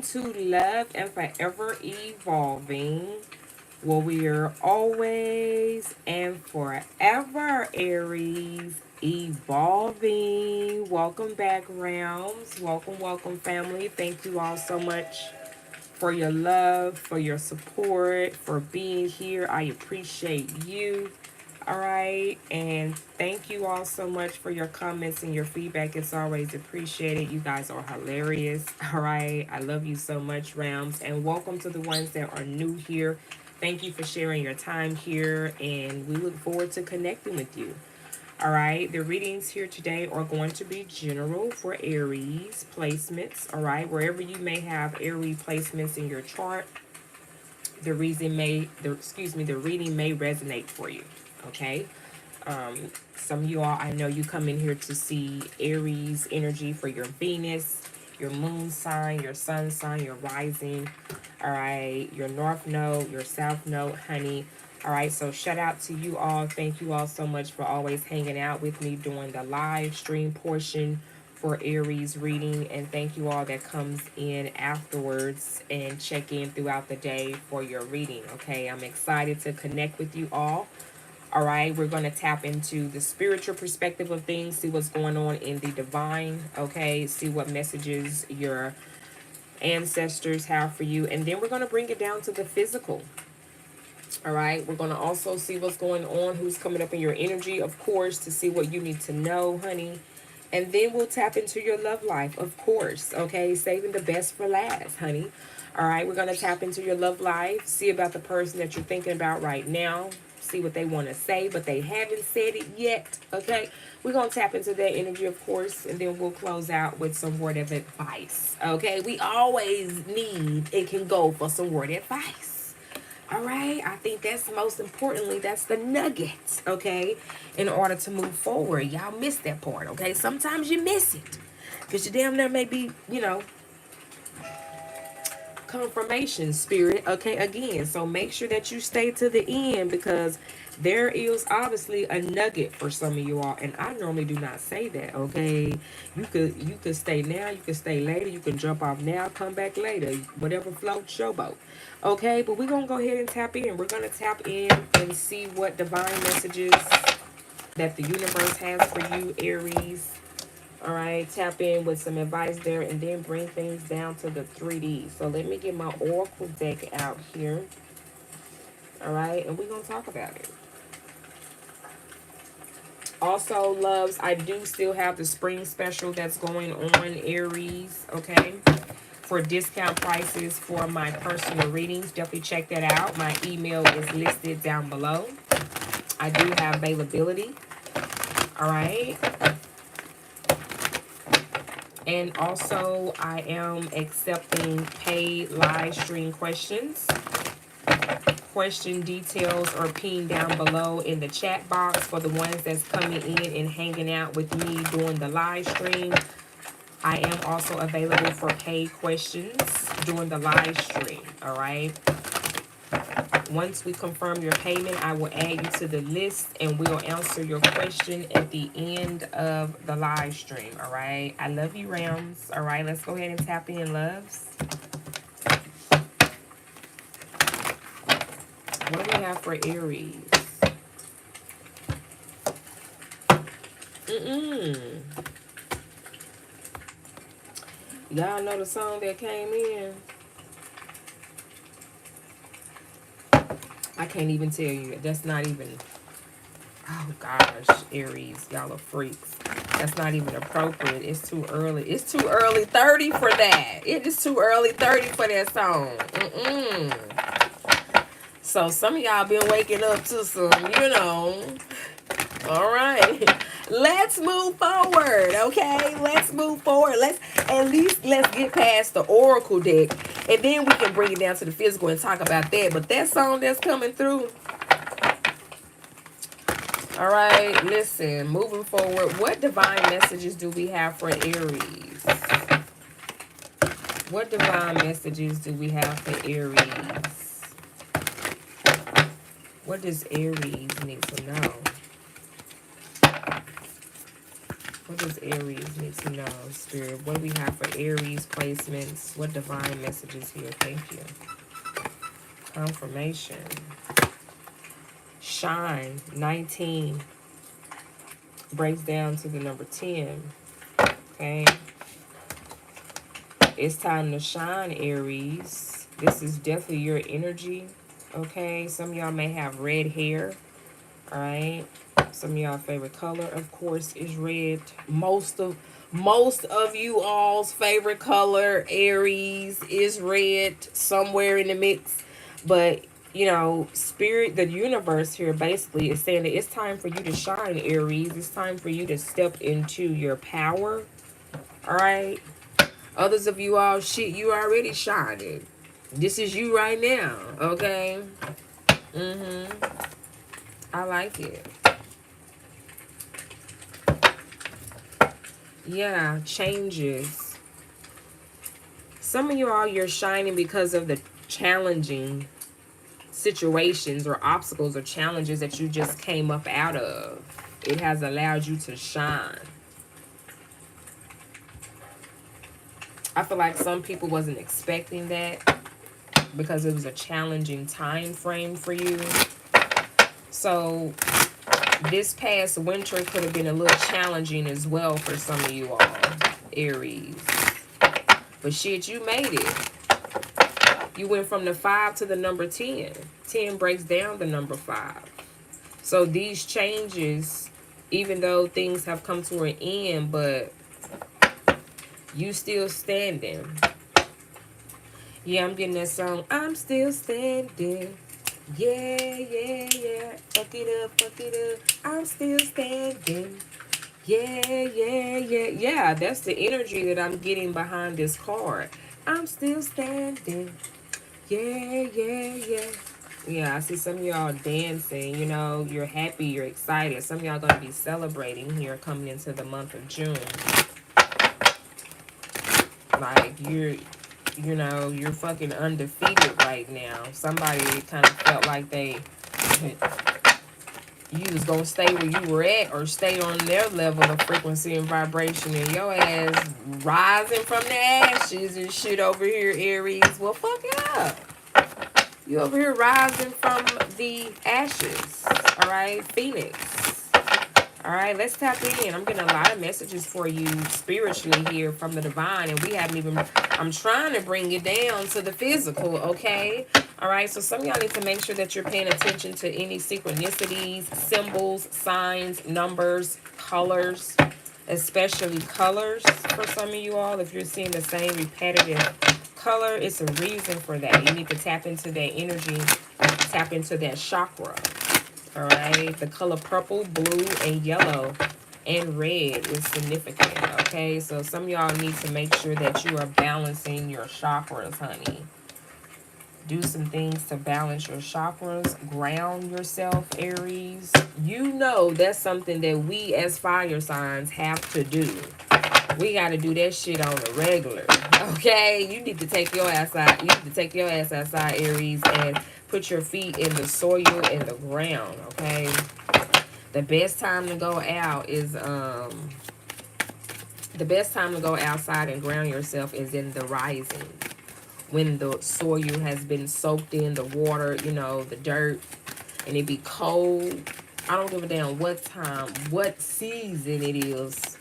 To love and forever evolving, where we are always and forever Aries evolving. Welcome back, Realms. Welcome, family. Thank you all so much for your love, for your support, for being here. I appreciate you. All right. And thank you all so much for your comments and your feedback. It's always appreciated. You guys are hilarious. All right. I love you so much, Rams. And welcome to the ones that are new here. Thank you for sharing your time here. And we look forward to connecting with you. All right, the readings here today are going to be general for Aries placements. All right, wherever you may have Aries placements in your chart, the reading may resonate for you. Okay, some of you all, I know you come in here to see Aries energy for your Venus, your moon sign, your sun sign, your rising. All right, your north node, your south node, honey. All right, so shout out to you all. Thank you all so much for always hanging out with me during the live stream portion for Aries reading. And thank you all that comes in afterwards and check in throughout the day for your reading. Okay, I'm excited to connect with you all. All right, we're going to tap into the spiritual perspective of things, see what's going on in the divine, okay, see what messages your ancestors have for you, and then we're going to bring it down to the physical. All right, we're going to also see what's going on, who's coming up in your energy, of course, to see what you need to know, honey. And then we'll tap into your love life, of course, okay, saving the best for last, honey. All right, we're going to tap into your love life, see about the person that you're thinking about right now, see what they want to say, but they haven't said it yet, okay? We're going to tap into that energy, of course, and then we'll close out with some word of advice, okay? We always need, it can go for some word advice. All right, I think that's most importantly, that's the nugget, okay, in order to move forward. Y'all miss that part, okay? Sometimes you miss it because you damn near may be, confirmation spirit, okay, again. So make sure that you stay to the end because there is obviously a nugget for some of you all, and I normally do not say that, okay? You could stay now, you could stay later, you can jump off now, come back later, whatever floats your boat, okay? But we're gonna go ahead and tap in. We're gonna tap in and see what divine messages that the universe has for you, Aries. All right, tap in with some advice there and then bring things down to the 3D. So let me get my Oracle deck out here. All right, and we're going to talk about it. Also, loves, I do still have the spring special that's going on, Aries, okay? For discount prices for my personal readings. Definitely check that out. My email is listed down below. I do have availability. All right. And also, I am accepting paid live stream questions. Question details are pinned down below in the chat box for the ones that's coming in and hanging out with me during the live stream. I am also available for paid questions during the live stream, all right? Once we confirm your payment, I will add you to the list and we'll answer your question at the end of the live stream, all right? I love you, Rams. All right, let's go ahead and tap in, loves. What do we have for Aries? Y'all know the song that came in? I can't even tell you. That's not even... Oh, gosh, Aries. Y'all are freaks. That's not even appropriate. It's too early. It's too early 30 for that. It is too early 30 for that song. So some of y'all been waking up to some, All right. Let's move forward, okay? Let's move forward. Let's get past the Oracle deck. And then we can bring it down to the physical and talk about that. But that song that's coming through... All right, listen, moving forward, what divine messages do we have for Aries? What divine messages do we have for Aries? What does Aries need to know? What does Aries need to know, Spirit? What do we have for Aries placements? What divine messages here? Thank you. Confirmation. Shine, 19. Breaks down to the number 10. Okay. It's time to shine, Aries. This is definitely your energy. Okay. Some of y'all may have red hair. Alright. Some of y'all favorite color, of course, is red. Most of you all's favorite color, Aries, is red, somewhere in the mix. But you know, spirit, the universe here basically is saying that it's time for you to shine, Aries. It's time for you to step into your power. Alright. Others of you all, shit, you already shining. This is you right now. Okay. I like it. Yeah, changes. Some of you all, you're shining because of the challenging situations or obstacles or challenges that you just came up out of. It has allowed you to shine. I feel like some people wasn't expecting that because it was a challenging time frame for you. So this past winter could have been a little challenging as well for some of you all, Aries. But shit, you made it. You went from the 5 to the number 10. 10 breaks down the number 5. So these changes, even though things have come to an end, but you still standing. Yeah, I'm getting that song. I'm still standing. Yeah, yeah, yeah. Fuck it up, fuck it up. I'm still standing. Yeah, yeah, yeah. Yeah, that's the energy that I'm getting behind this card. I'm still standing. Yeah, yeah, yeah. Yeah, I see some of y'all dancing. You know, you're happy, you're excited. Some of y'all going to be celebrating here coming into the month of June. Like, you know, you're fucking undefeated right now. Somebody kind of felt like you was gonna stay where you were at or stay on their level of frequency and vibration, and your ass rising from the ashes and shit over here, Aries. Well, fuck it up. You over here rising from the ashes. All right, Phoenix. All right, let's tap in. I'm getting a lot of messages for you spiritually here from the divine, and we haven't even, I'm trying to bring you down to the physical, okay? All right, so some of y'all need to make sure that you're paying attention to any synchronicities, symbols, signs, numbers, colors, especially colors for some of you all. If you're seeing the same repetitive color, it's a reason for that. You need to tap into that energy, tap into that chakra. All right, the color purple, blue, and yellow and red is significant. Okay, so some of y'all need to make sure that you are balancing your chakras, honey. Do some things to balance your chakras. Ground yourself, Aries. You know that's something that we as fire signs have to do. We got to do that shit on a regular. Okay, you need to take your ass out. You need to take your ass outside, Aries, and put your feet in the soil and the ground. Okay, the best time to go out is the best time to go outside and ground yourself is in the rising, when the soil has been soaked in the water, you know, the dirt, and it be cold. I don't give a damn what time, what season it is.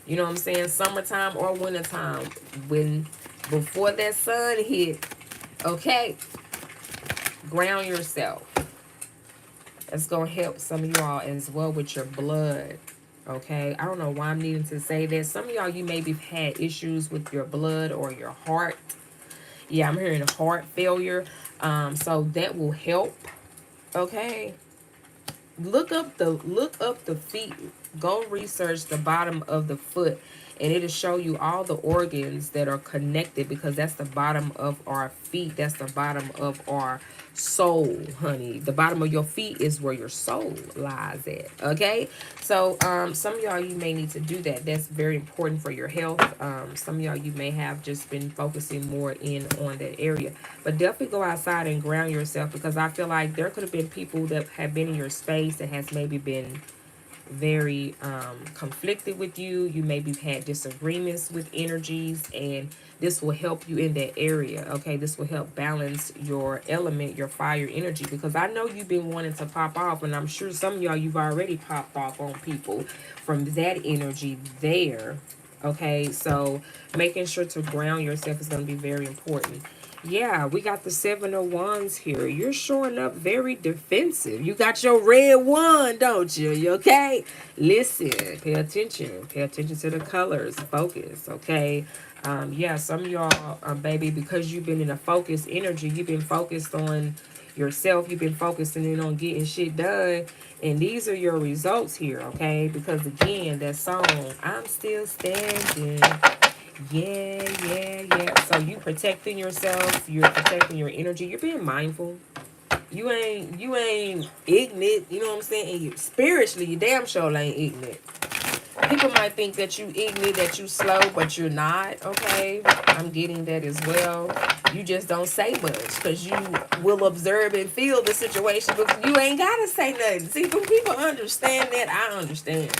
You know what I'm saying? Summertime or wintertime. When, before that sun hit, okay, ground yourself. That's going to help some of y'all as well with your blood. Okay, I don't know why I'm needing to say that. Some of y'all, you maybe had issues with your blood or your heart. Yeah, I'm hearing heart failure. So that will help. Okay. Look up the feet. Go research the bottom of the foot, and it'll show you all the organs that are connected, because that's the bottom of our feet. That's the bottom of our soul, honey. The bottom of your feet is where your soul lies at. Okay, so some of y'all, you may need to do that. That's very important for your health. Some of y'all, you may have just been focusing more in on that area, but definitely go outside and ground yourself, because I feel like there could have been people that have been in your space that has maybe been very conflicted with you. You maybe had disagreements with energies, and this will help you in that area. Okay, this will help balance your element, your fire energy, because I know you've been wanting to pop off, and I'm sure some of y'all, you've already popped off on people from that energy there. Okay, so making sure to ground yourself is going to be very important. Yeah, we got the Seven of Wands here. You're showing up very defensive. You got your red wand, don't you? You okay? Listen, pay attention. Pay attention to the colors. Focus, okay? Yeah, some of y'all, baby, because you've been in a focused energy, you've been focused on yourself. You've been focusing in on getting shit done. And these are your results here, okay? Because again, that song, I'm still standing. Yeah, yeah, yeah. So you protecting yourself, you're protecting your energy, you're being mindful. You ain't ignorant, you know what I'm saying? And you spiritually, you damn sure ain't ignorant. People might think that you ignorant, that you slow, but you're not, okay? I'm getting that as well. You just don't say much because you will observe and feel the situation, but you ain't gotta say nothing. See, when people understand that, I understand.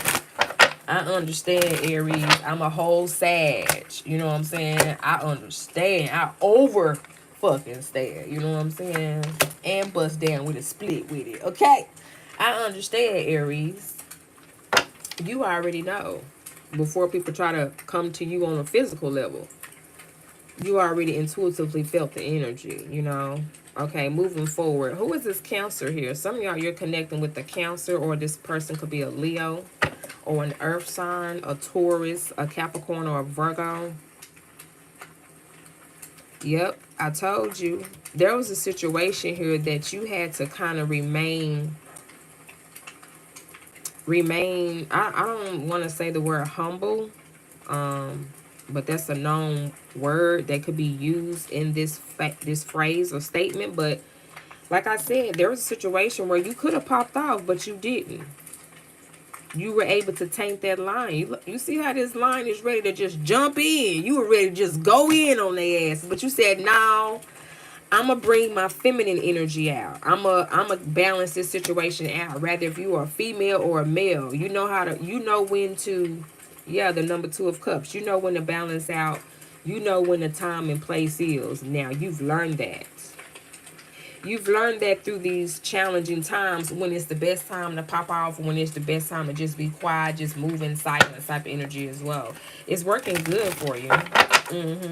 I understand, Aries. I'm a whole Sag. You know what I'm saying? I understand. I over fucking stand. You know what I'm saying? And bust down with a split with it. Okay? I understand, Aries. You already know. Before people try to come to you on a physical level, you already intuitively felt the energy, you know? Okay, moving forward. Who is this Cancer here? Some of y'all, you're connecting with the Cancer, or this person could be a Leo, or an earth sign, a Taurus, a Capricorn, or a Virgo. Yep, I told you. There was a situation here that you had to kind of remain, I don't want to say the word humble, but that's a known word that could be used in this phrase or statement. But like I said, there was a situation where you could have popped off, but you didn't. You were able to taint that line. You see how this line is ready to just jump in. You were ready to just go in on their ass. But you said, no, I'm going to bring my feminine energy out. I'm a balance this situation out. Rather if you are a female or a male. You know when to, yeah, the number 2 of cups. You know when to balance out. You know when the time and place is. Now, you've learned that. You've learned that through these challenging times, when it's the best time to pop off, when it's the best time to just be quiet, just move in silence type of energy as well. It's working good for you.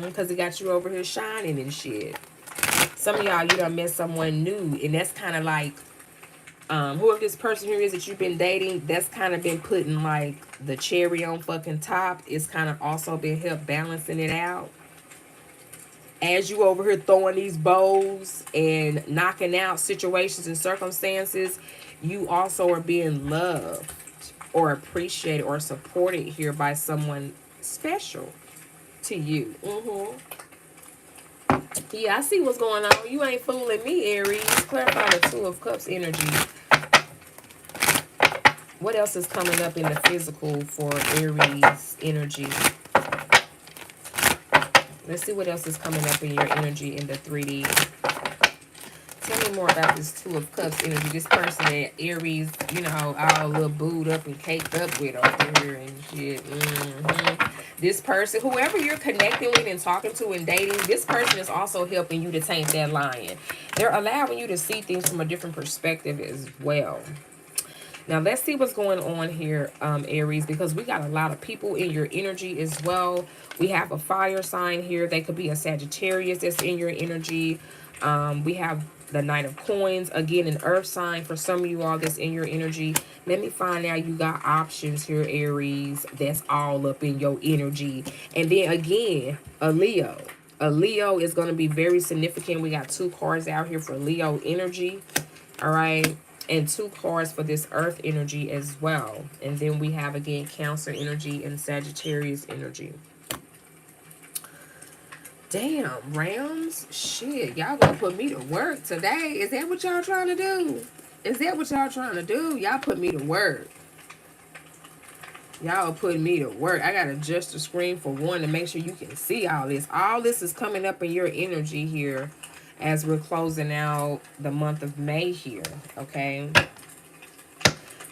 Because it got you over here shining and shit. Some of y'all, you done met someone new, and that's kind of like, whoever this person here is that you've been dating, that's kind of been putting like the cherry on fucking top. It's kind of also been help balancing it out. As you over here throwing these bows and knocking out situations and circumstances, you also are being loved or appreciated or supported here by someone special to you. Yeah, I see what's going on. You ain't fooling me, Aries. Clarify the 2 of Cups energy. What else is coming up in the physical for Aries energy? Let's see what else is coming up in your energy in the 3D. Tell me more about this 2 of Cups energy. This person that Aries, you know, all a little booed up and caked up with over here and shit. This person, whoever you're connecting with and talking to and dating, this person is also helping you to taint that lion. They're allowing you to see things from a different perspective as well. Now, let's see what's going on here, Aries, because we got a lot of people in your energy as well. We have a fire sign here. They could be a Sagittarius that's in your energy. We have the Knight of Coins. Again, an earth sign for some of you all that's in your energy. Let me find out you got options here, Aries, that's all up in your energy. And then, again, a Leo. A Leo is going to be very significant. We got 2 cards out here for Leo energy. All right. And 2 cards for this earth energy as well. And then we have, again, Cancer energy and Sagittarius energy. Damn, Rams. Shit, y'all gonna put me to work today. Is that what y'all trying to do? Is that what y'all trying to do? Y'all put me to work. Y'all putting me to work. I gotta adjust the screen for one to make sure you can see all this. All this is coming up in your energy here as we're closing out the month of May here, okay?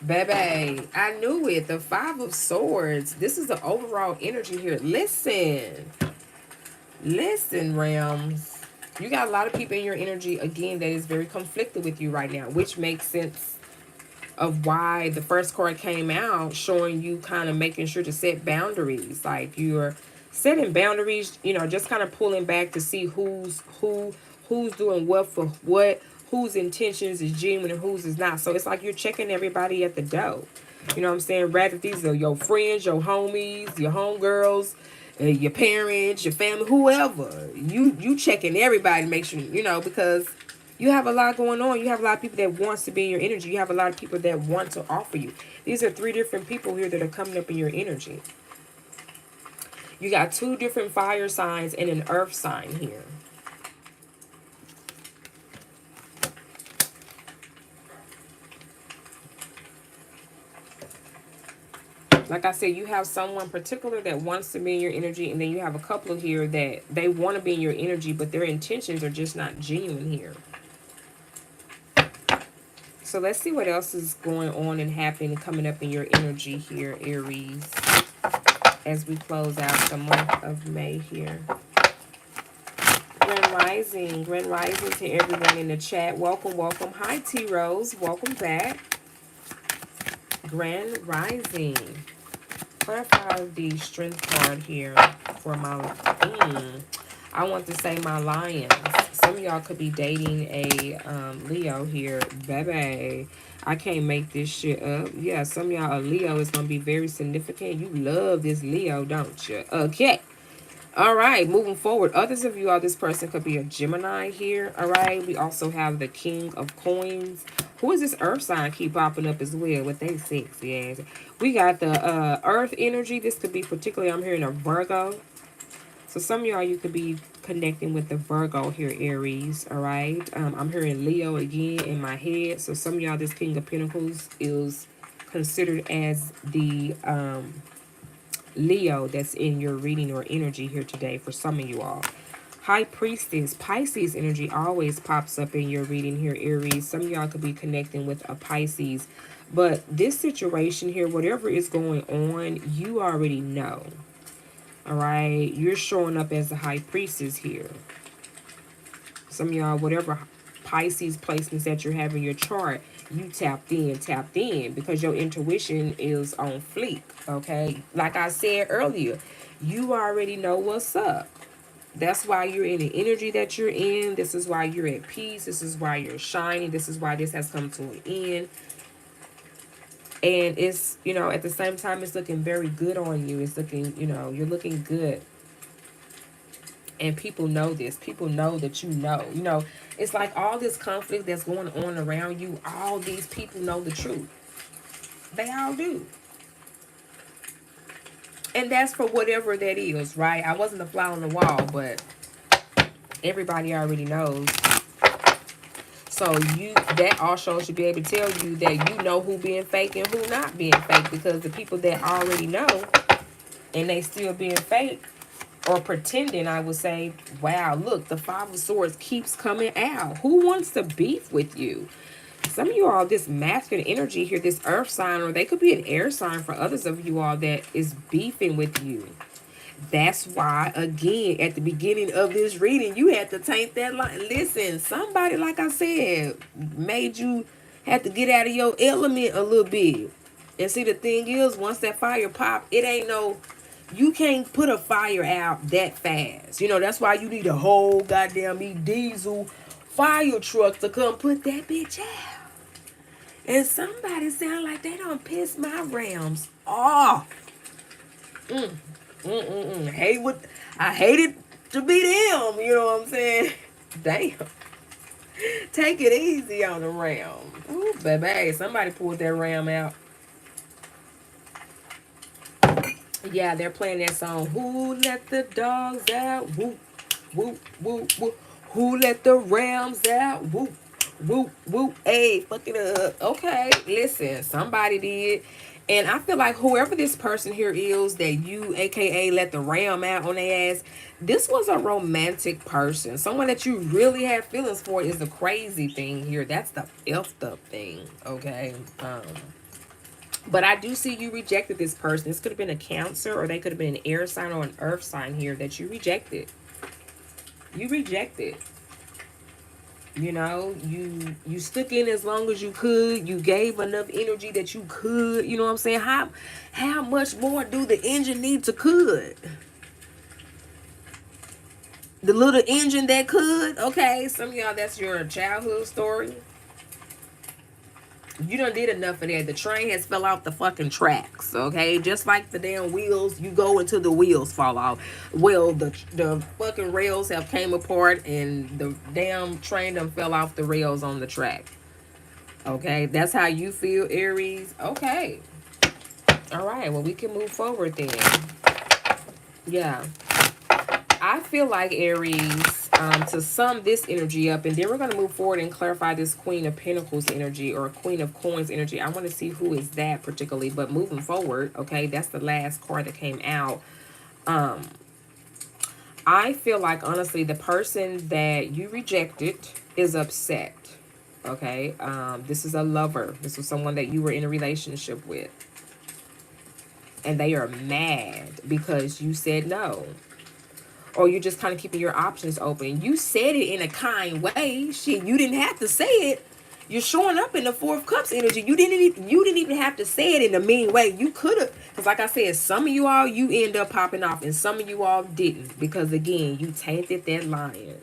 Baby, I knew it. The Five of Swords. This is the overall energy here. Listen. Listen, realms. You got a lot of people in your energy, again, that is very conflicted with you right now, which makes sense of why the first card came out, showing you kind of making sure to set boundaries. Like you're setting boundaries, you know, just kind of pulling back to see who's doing what for what, whose intentions is genuine and whose is not. So it's like you're checking everybody at the door. You know what I'm saying? Rather these are your friends, your homies, your homegirls, your parents, your family, whoever. You checking everybody to make sure, you know, because you have a lot going on. You have a lot of people that wants to be in your energy. You have a lot of people that want to offer you. These are 3 different people here that are coming up in your energy. You got 2 different fire signs and an earth sign here. Like I said, you have someone particular that wants to be in your energy, and then you have a couple here that they want to be in your energy, but their intentions are just not genuine here. So let's see what else is going on and happening and coming up in your energy here, Aries, as we close out the month of May here. Grand Rising to everyone in the chat. Welcome, welcome. Hi, T Rose. Welcome back. Grand Rising. Clarify the strength card here for my, I want to say my lions. Some of y'all could be dating a Leo here. Baby, I can't make this shit up. Yeah, some of y'all, a Leo is going to be very significant. You love this Leo, don't you? Okay. All right, moving forward. Others of you, this person could be a Gemini here. All right. We also have the King of Coins. Who is this earth sign keep popping up as well with they sexy ass? We got the earth energy. This could be particularly, I'm hearing a Virgo. So some of y'all, you could be connecting with the Virgo here, Aries. All right. I'm hearing Leo again in my head. So some of y'all, this King of Pentacles is considered as the Leo that's in your reading or energy here today for some of you all. High Priestess, Pisces energy always pops up in your reading here, Aries. Some of y'all could be connecting with a Pisces. But this situation here, whatever is going on, you already know. All right? You're showing up as the High Priestess here. Some of y'all, whatever Pisces placements that you have in your chart, you tapped in because your intuition is on fleek, okay? Like I said earlier, you already know what's up. That's why you're in the energy that you're in. This is why you're at peace. This is why you're shining. This is why this has come to an end. And it's, you know, at the same time, it's looking very good on you. It's looking, you know, you're looking good. And people know this. People know that you know. You know, it's like all this conflict that's going on around you, all these people know the truth. They all do. And that's for whatever that is, right? I wasn't a fly on the wall, but everybody already knows. So that also should be able to tell you that you know who being fake and who not being fake. Because the people that already know and they still being fake or pretending, I would say, wow, look, the Five of Swords keeps coming out. Who wants to beef with you? Some of you all, this masculine energy here, this earth sign, or they could be an air sign for others of you all that is beefing with you. That's why, again, at the beginning of this reading, you had to taint that line. Listen, somebody, like I said, made you have to get out of your element a little bit. And see, the thing is, once that fire pop, it ain't no, you can't put a fire out that fast. You know, that's why you need a whole goddamn diesel fire truck to come put that bitch out. And somebody sound like they don't piss my rams off. I hate it to be them. You know what I'm saying? Damn. Take it easy on the ram. Ooh, baby, somebody pulled that ram out. Yeah, they're playing that song. Who let the dogs out? Whoop, whoop, whoop, whoop. Who let the rams out? Whoop, whoop, whoop. Hey, fuck it up. Okay, listen, somebody did. And I feel like whoever this person here is that you, aka, let the ram out on their ass, this was a romantic person. Someone that you really have feelings for is the crazy thing here. That's the effed up thing, okay? But I do see you rejected this person. This could have been a Cancer, or they could have been an air sign or an earth sign here that you rejected. You rejected. You know, you stuck in as long as you could. You gave enough energy that you could. You know what I'm saying? How much more do the engine need to could? The little engine that could. Okay, some of y'all, that's your childhood story. You done did enough of that. The train has fell off the fucking tracks, okay? Just like the damn wheels, you go until the wheels fall off. Well, the fucking rails have came apart and the damn train done fell off the rails on the track. Okay, that's how you feel, Aries. Okay. All right, well, we can move forward then. Yeah. I feel like, Aries, to sum this energy up, and then we're going to move forward and clarify this Queen of Pentacles energy or Queen of Coins energy. I want to see who is that particularly, but moving forward, okay, that's the last card that came out. I feel like, honestly, the person that you rejected is upset, okay? This is a lover. This was someone that you were in a relationship with, and they are mad because you said no. Or you're just kind of keeping your options open. You said it in a kind way. Shit, you didn't have to say it. You're showing up in the Four of Cups energy. You didn't even have to say it in a mean way. You could have, because like I said, some of you all, you end up popping off, and some of you all didn't, because again, you tainted that lion.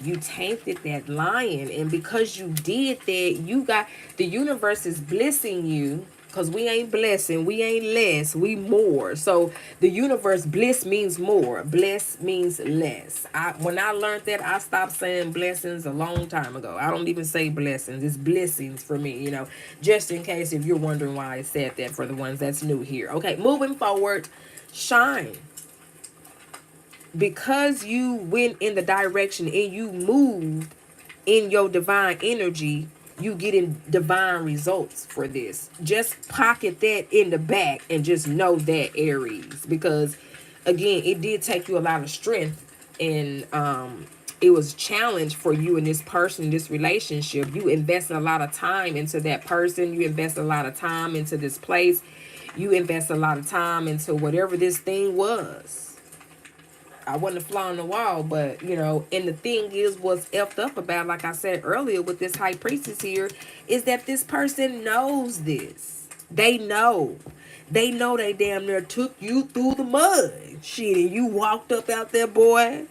You tainted that lion, and because you did that, you got, the universe is blessing you, because we ain't blessing, we ain't less, we more. So the universe, bliss means more, bless means less. When I learned that, I stopped saying blessings a long time ago. I don't even say blessings, it's blessings for me, you know, just in case if you're wondering why I said that, for the ones that's new here. Okay, moving forward, shine. Because you went in the direction and you moved in your divine energy, you getting divine results for this. Just pocket that in the back and just know that, Aries, because again, it did take you a lot of strength, and it was a challenge for you and this person, this relationship. You invested a lot of time into that person. You invested a lot of time into this place. You invested a lot of time into whatever this thing was. I wasn't a fly on the wall, but, you know, and the thing is, what's effed up about, like I said earlier with this High Priestess here, is that this person knows this. They know. They know they damn near took you through the mud. Shit, and you walked up out there, boy.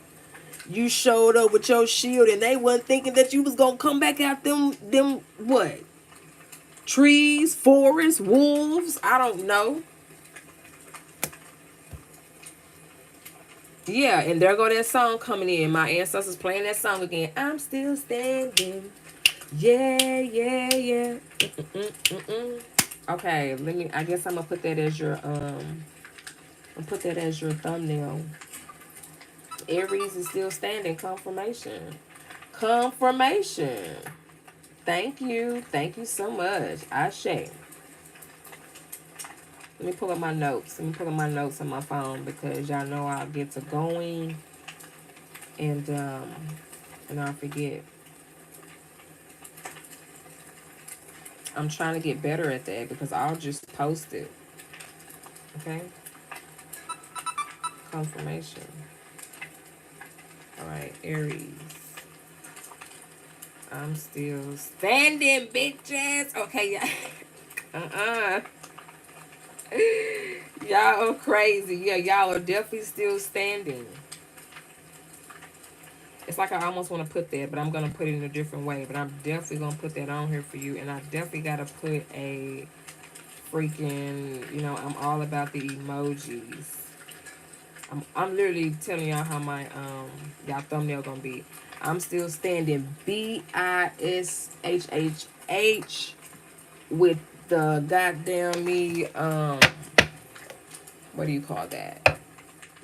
You showed up with your shield, and they wasn't thinking that you was gonna come back out them what? Trees, forests, wolves, I don't know. Yeah, and there go that song coming in. My ancestors playing that song again. I'm still standing. Yeah, yeah, yeah. Okay, I guess I'm gonna put that as your thumbnail. Aries is still standing. Confirmation. Confirmation. Thank you. Thank you so much. Ashe. Let me pull up my notes. Let me pull up my notes on my phone, because y'all know I'll get to going and I'll forget. I'm trying to get better at that, because I'll just post it. Okay? Confirmation. Alright, Aries. I'm still standing, bitches. Okay, yeah. Y'all are crazy. Yeah, y'all are definitely still standing. It's like I almost want to put that, but I'm going to put it in a different way. But I'm definitely going to put that on here for you. And I definitely got to put a freaking, you know, I'm all about the emojis. I'm literally telling y'all how my y'all thumbnail going to be. I'm still standing. BISHHH with the goddamn me, what do you call that?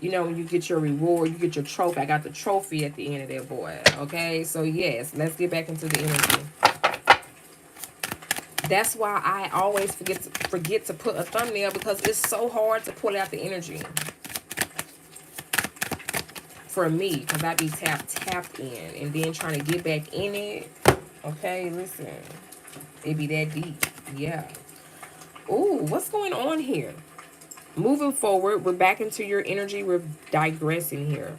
You know, when you get your reward, you get your trophy. I got the trophy at the end of that, boy. Okay, so yes, let's get back into the energy. That's why I always forget to put a thumbnail, because it's so hard to pull out the energy for me, because I be tapped in, and then trying to get back in it. Okay, listen, it be that deep. Yeah. Ooh, what's going on here? Moving forward, we're back into your energy. We're digressing here.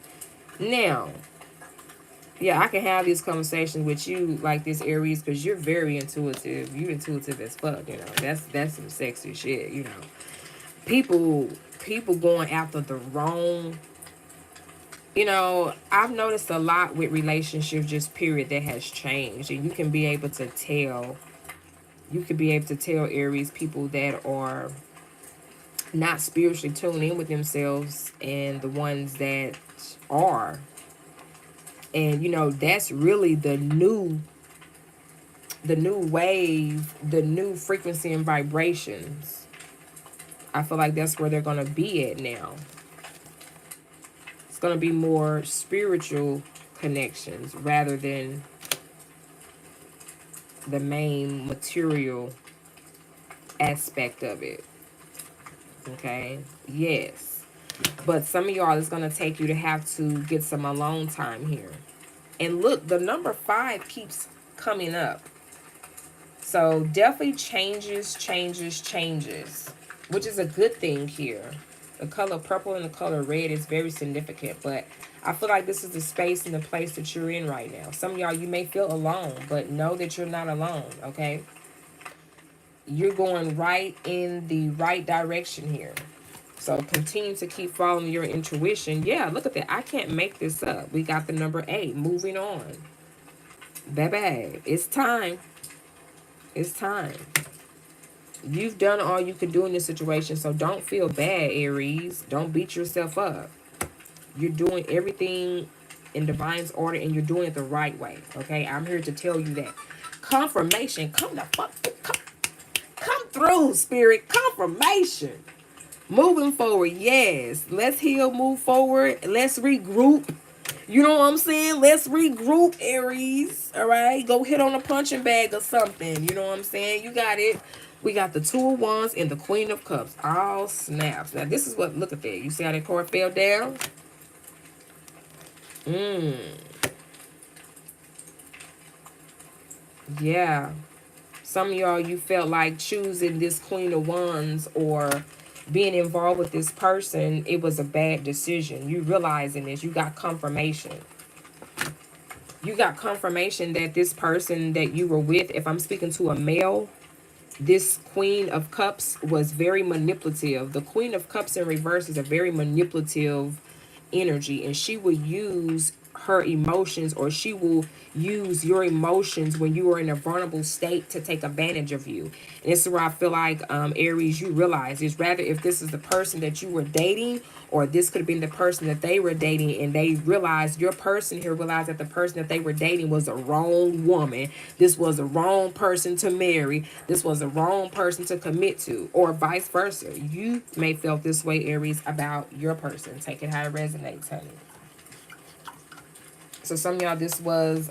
Now, yeah, I can have these conversations with you like this, Aries, because you're very intuitive. You're intuitive as fuck, you know. That's some sexy shit, you know. People people going after the wrong, you know, I've noticed a lot with relationships, just period, that has changed. And you can be able to tell, Aries, people that are not spiritually tuned in with themselves and the ones that are. And you know, that's really the new wave, the new frequency and vibrations. I feel like that's where they're going to be at now. It's going to be more spiritual connections rather than the main material aspect of it. Okay? Yes. But some of y'all, it's going to take you to have to get some alone time here. And look, the number 5 keeps coming up. So definitely changes, which is a good thing here. The color purple and the color red is very significant, but I feel like this is the space and the place that you're in right now. Some of y'all, you may feel alone, but know that you're not alone, okay? You're going right in the right direction here. So continue to keep following your intuition. Yeah, look at that. I can't make this up. We got the number 8. Moving on. Baby, it's time. It's time. You've done all you can do in this situation, so don't feel bad, Aries. Don't beat yourself up. You're doing everything in divine's order, and you're doing it the right way, okay? I'm here to tell you that. Confirmation. Come the fuck. Come through, Spirit. Confirmation. Moving forward, yes. Let's heal, move forward. Let's regroup. You know what I'm saying? Let's regroup, Aries. All right? Go hit on a punching bag or something. You know what I'm saying? You got it. We got the 2 of Wands and the Queen of Cups. All snaps. Now, this is what, look at that. You see how that card fell down? Yeah. Some of y'all, you felt like choosing this Queen of Wands or being involved with this person, it was a bad decision. You realizing this, you got confirmation. You got confirmation that this person that you were with, if I'm speaking to a male, this Queen of Cups was very manipulative. The Queen of Cups in reverse is a very manipulative energy, and she will use her emotions, or she will use your emotions when you are in a vulnerable state to take advantage of you. And this is where I feel like, Aries, you realize is rather if this is the person that you were dating, or this could have been the person that they were dating, and they realized, your person here realized that the person that they were dating was a wrong woman. This was a wrong person to marry. This was a wrong person to commit to, or vice versa. You may feel this way, Aries, about your person. Take it how it resonates, honey. So some of y'all, this was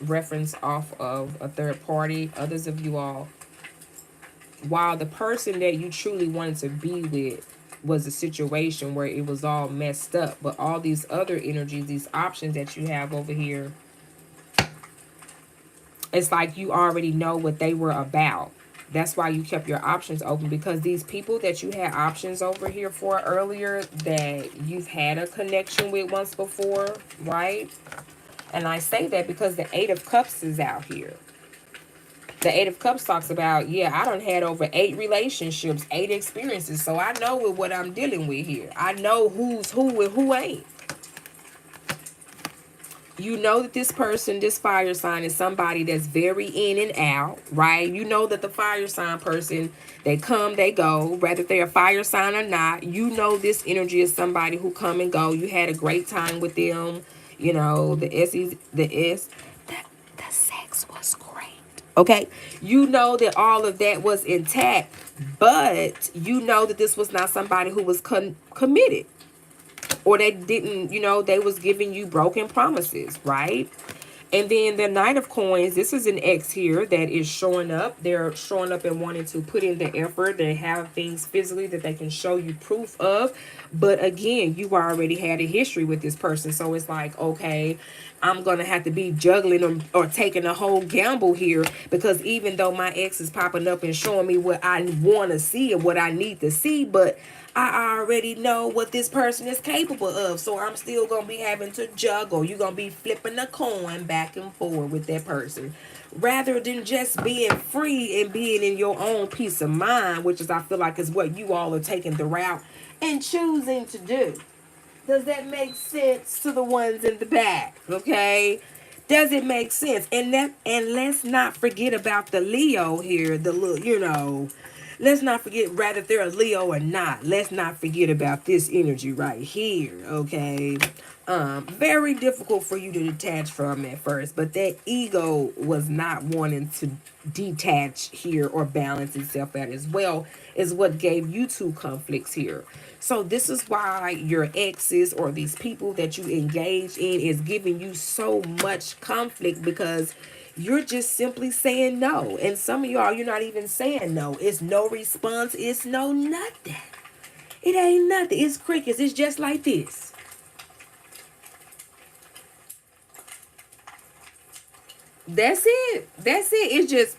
reference off of a third party. Others of you all, while the person that you truly wanted to be with was a situation where it was all messed up, but all these other energies, these options that you have over here, it's like you already know what they were about. That's why you kept your options open, because these people that you had options over here for earlier, that you've had a connection with once before, right? And I say that because the 8 of Cups is out here. The 8 of Cups talks about, yeah, I done had over 8 relationships, 8 experiences. So I know what I'm dealing with here. I know who's who and who ain't. You know that this person, this fire sign, is somebody that's very in and out, right? You know that the fire sign person, they come, they go, whether they're a fire sign or not. You know this energy is somebody who come and go. You had a great time with them. You know, the sex was great. Okay? You know that all of that was intact, but you know that this was not somebody who was committed. Or they didn't, you know, they was giving you broken promises, right? And then the Knight of Coins, this is an ex here that is showing up. They're showing up and wanting to put in the effort. They have things physically that they can show you proof of. But again, you already had a history with this person. So it's like, okay, I'm going to have to be juggling or taking a whole gamble here, because even though my ex is popping up and showing me what I want to see and what I need to see, but I already know what this person is capable of. So I'm still going to be having to juggle. You're going to be flipping a coin back and forth with that person, rather than just being free and being in your own peace of mind, which is, I feel like, is what you all are taking the route and choosing to do. Does that make sense to the ones in the back? Okay. Does it make sense? And let's not forget about the Leo here. The little, let's not forget, rather if they're a Leo or not. Let's not forget about this energy right here. Okay. Very difficult for you to detach from at first, but that ego was not wanting to detach here or balance itself out as well, is what gave you two conflicts here. So this is why your exes or these people that you engage in is giving you so much conflict, because you're just simply saying no. And some of y'all, you're not even saying no. It's no response. It's no nothing. It ain't nothing. It's crickets. It's just like this. That's it. That's it. It's just,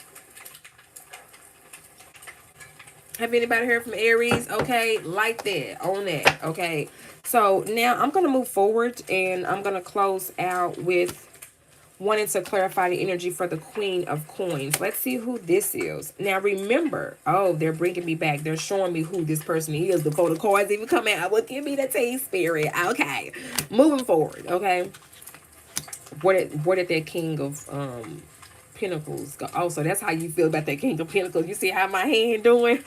have anybody heard from Aries? Okay, like that, on that. Okay, so now I'm going to move forward and I'm going to close out with wanting to clarify the energy for the Queen of Coins. Let's see who this is. Now remember, oh, they're bringing me back. They're showing me who this person is before the cards even come out. Well, give me the tea, spirit. Okay, moving forward. Okay, where did that King of Pentacles go? Oh, so that's how you feel about that King of Pentacles. You see how my hand doing?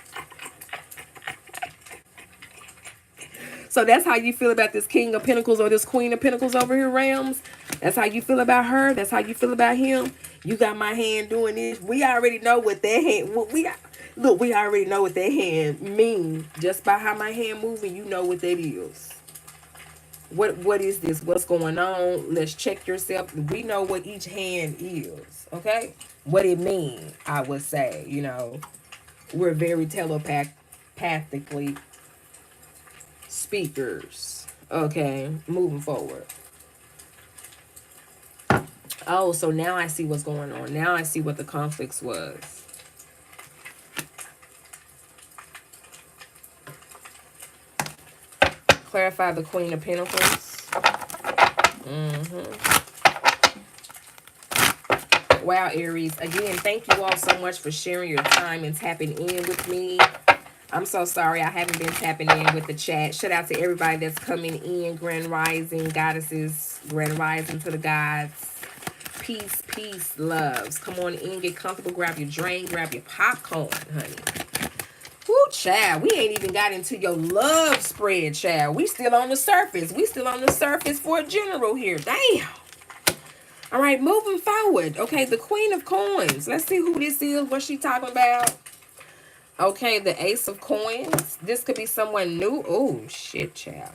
So that's how you feel about this King of Pentacles or this Queen of Pentacles over here, Rams. That's how you feel about her. That's how you feel about him. You got my hand doing this. We already know what that hand. What we got. Look, we already know what that hand means just by how my hand moving. You know what that is. What is this? What's going on? Let's check yourself. We know what each hand is. Okay, what it means. I would say. We're very telepathically speakers. Okay, moving forward. Oh, so now I see what's going on. Now I see what the conflicts was. Clarify the Queen of Pentacles. Wow, Aries. Again, thank you all so much for sharing your time and tapping in with me. I'm so sorry I haven't been tapping in with the chat. Shout out to everybody that's coming in. Grand Rising, goddesses. Grand Rising to the gods. Peace, peace, loves. Come on in, get comfortable, grab your drink, grab your popcorn, honey. Woo, child. We ain't even got into your love spread, child. We still on the surface. We still on the surface for a general here. Damn. All right, moving forward. Okay, the Queen of Coins. Let's see who this is, what she talking about. Okay, the Ace of Coins. This could be someone new. Oh, shit, child.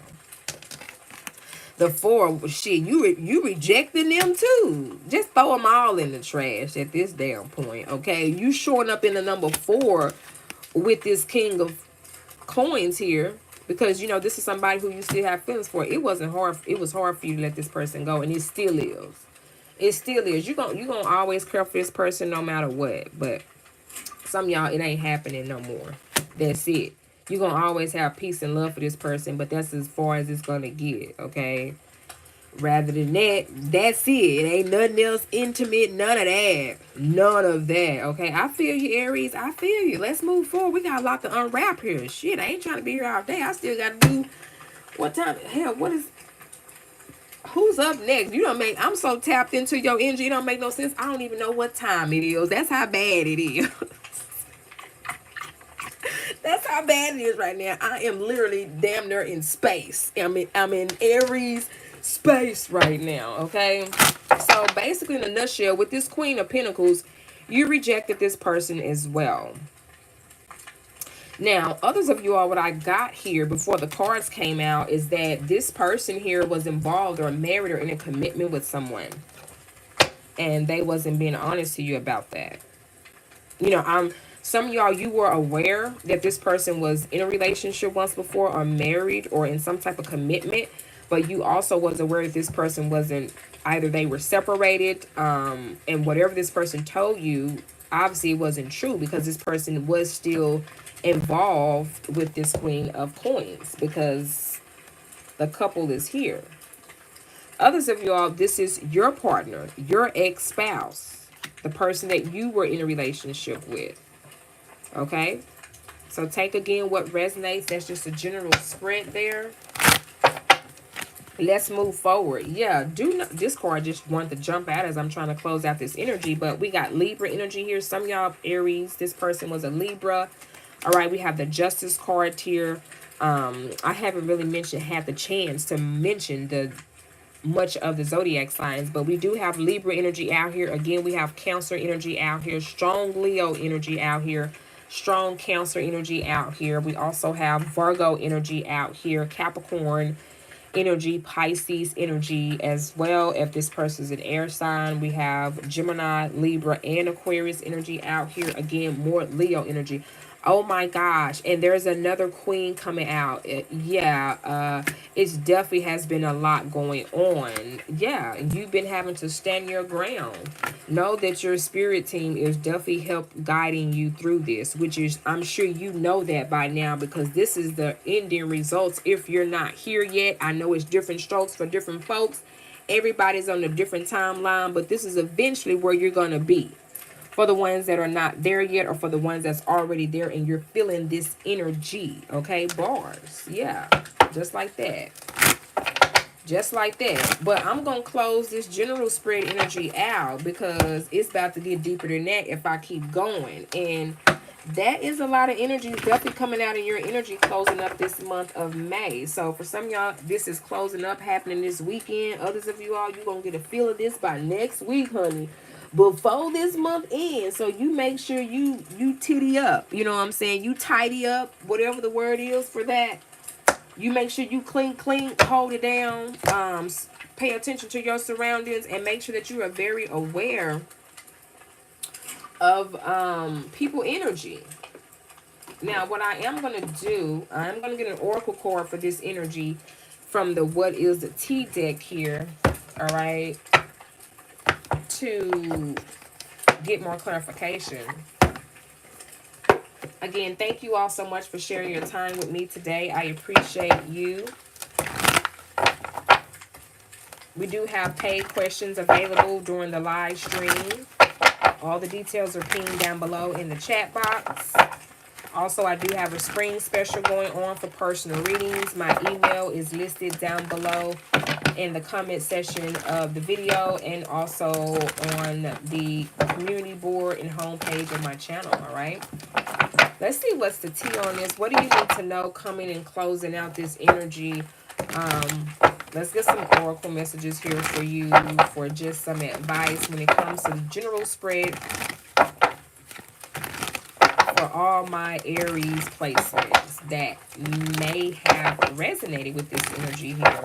The Four, shit, you rejecting them too. Just throw them all in the trash at this damn point, okay? You showing up in the number 4 with this King of Coins here, because, this is somebody who you still have feelings for. It wasn't hard. It was hard for you to let this person go, and it still is. It still is. You're gonna always care for this person no matter what, but some of y'all, it ain't happening no more. That's it. You're going to always have peace and love for this person, but that's as far as it's going to get, okay? Rather than that, that's it. It ain't nothing else intimate, none of that. None of that, okay? I feel you, Aries. I feel you. Let's move forward. We got a lot to unwrap here. Shit, I ain't trying to be here all day. I still got to do... What time? Hell, what is... Who's up next? You don't make... I'm so tapped into your energy. It don't make no sense. I don't even know what time it is. That's how bad it is. That's how bad it is right now. I am literally damn near in space. I'm in Aries space right now, okay? So basically, in a nutshell, with this Queen of Pentacles, you rejected this person as well. Now, others of you all, what I got here before the cards came out is that this person here was involved or married or in a commitment with someone. And they wasn't being honest to you about that. Some of y'all, you were aware that this person was in a relationship once before or married or in some type of commitment, but you also was aware that this person wasn't Either they were separated, and whatever this person told you, obviously it wasn't true, because this person was still involved with this Queen of Coins, because the couple is here. Others of y'all, this is your partner, your ex-spouse, the person that you were in a relationship with. Okay? So take again what resonates. That's just a general spread there. Let's move forward. Yeah, this card just wanted to jump out as I'm trying to close out this energy, but we got Libra energy here. Some of y'all Aries, this person was a Libra. All right, we have the Justice card here. I haven't really had the chance to mention the much of the zodiac signs, but we do have Libra energy out here. Again, we have Cancer energy out here, strong Leo energy out here, strong Cancer energy out here. We also have Virgo energy out here, Capricorn energy, Pisces energy as well. If this person's an air sign, we have Gemini, Libra, and Aquarius energy out here. Again, more Leo energy. Oh my gosh. And there's another queen coming out. It definitely has been a lot going on. Yeah, you've been having to stand your ground. Know that your spirit team is definitely guiding you through this, which is, I'm sure you know that by now, because this is the ending results. If you're not here yet, I know it's different strokes for different folks. Everybody's on a different timeline, but this is eventually where you're going to be. For the ones that are not there yet, or for the ones that's already there and you're feeling this energy, okay? Bars, yeah, just like that. Just like that. But I'm going to close this general spread energy out, because it's about to get deeper than that if I keep going. And that is a lot of energy definitely coming out of your energy closing up this month of May. So for some of y'all, this is closing up, happening this weekend. Others of you all, you're going to get a feel of this by next week, honey. Before this month ends. So you make sure you titty up. You know what I'm saying? You tidy up, whatever the word is for that. You make sure you clean, hold it down. Pay attention to your surroundings, and make sure that you are very aware of people energy. Now, what I am going to do, I'm going to get an oracle card for this energy from the What is the Tea deck here. All right. To get more clarification. Again, thank you all so much for sharing your time with me today. I appreciate you. We do have paid questions available during the live stream. All the details are pinned down below in the chat box. Also, I do have a spring special going on for personal readings. My email is listed down below in the comment section of the video, and also on the community board and homepage of my channel. All right, let's see what's the tea on this. What do you need to know coming and closing out this energy? Let's get some oracle messages here for you for just some advice when it comes to the general spread for all my Aries placements that may have resonated with this energy here.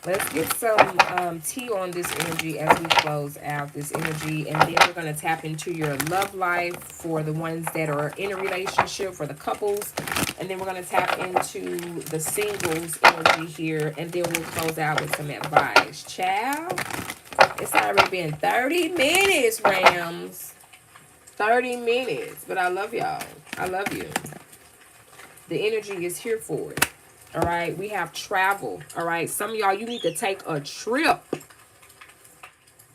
Let's get some tea on this energy as we close out this energy. And then we're going to tap into your love life for the ones that are in a relationship, for the couples. And then we're going to tap into the singles energy here. And then we'll close out with some advice. Ciao. It's already been 30 minutes, Rams. 30 minutes. But I love y'all. I love you. The energy is here for it. All right, we have travel. All right, some of y'all, you need to take a trip.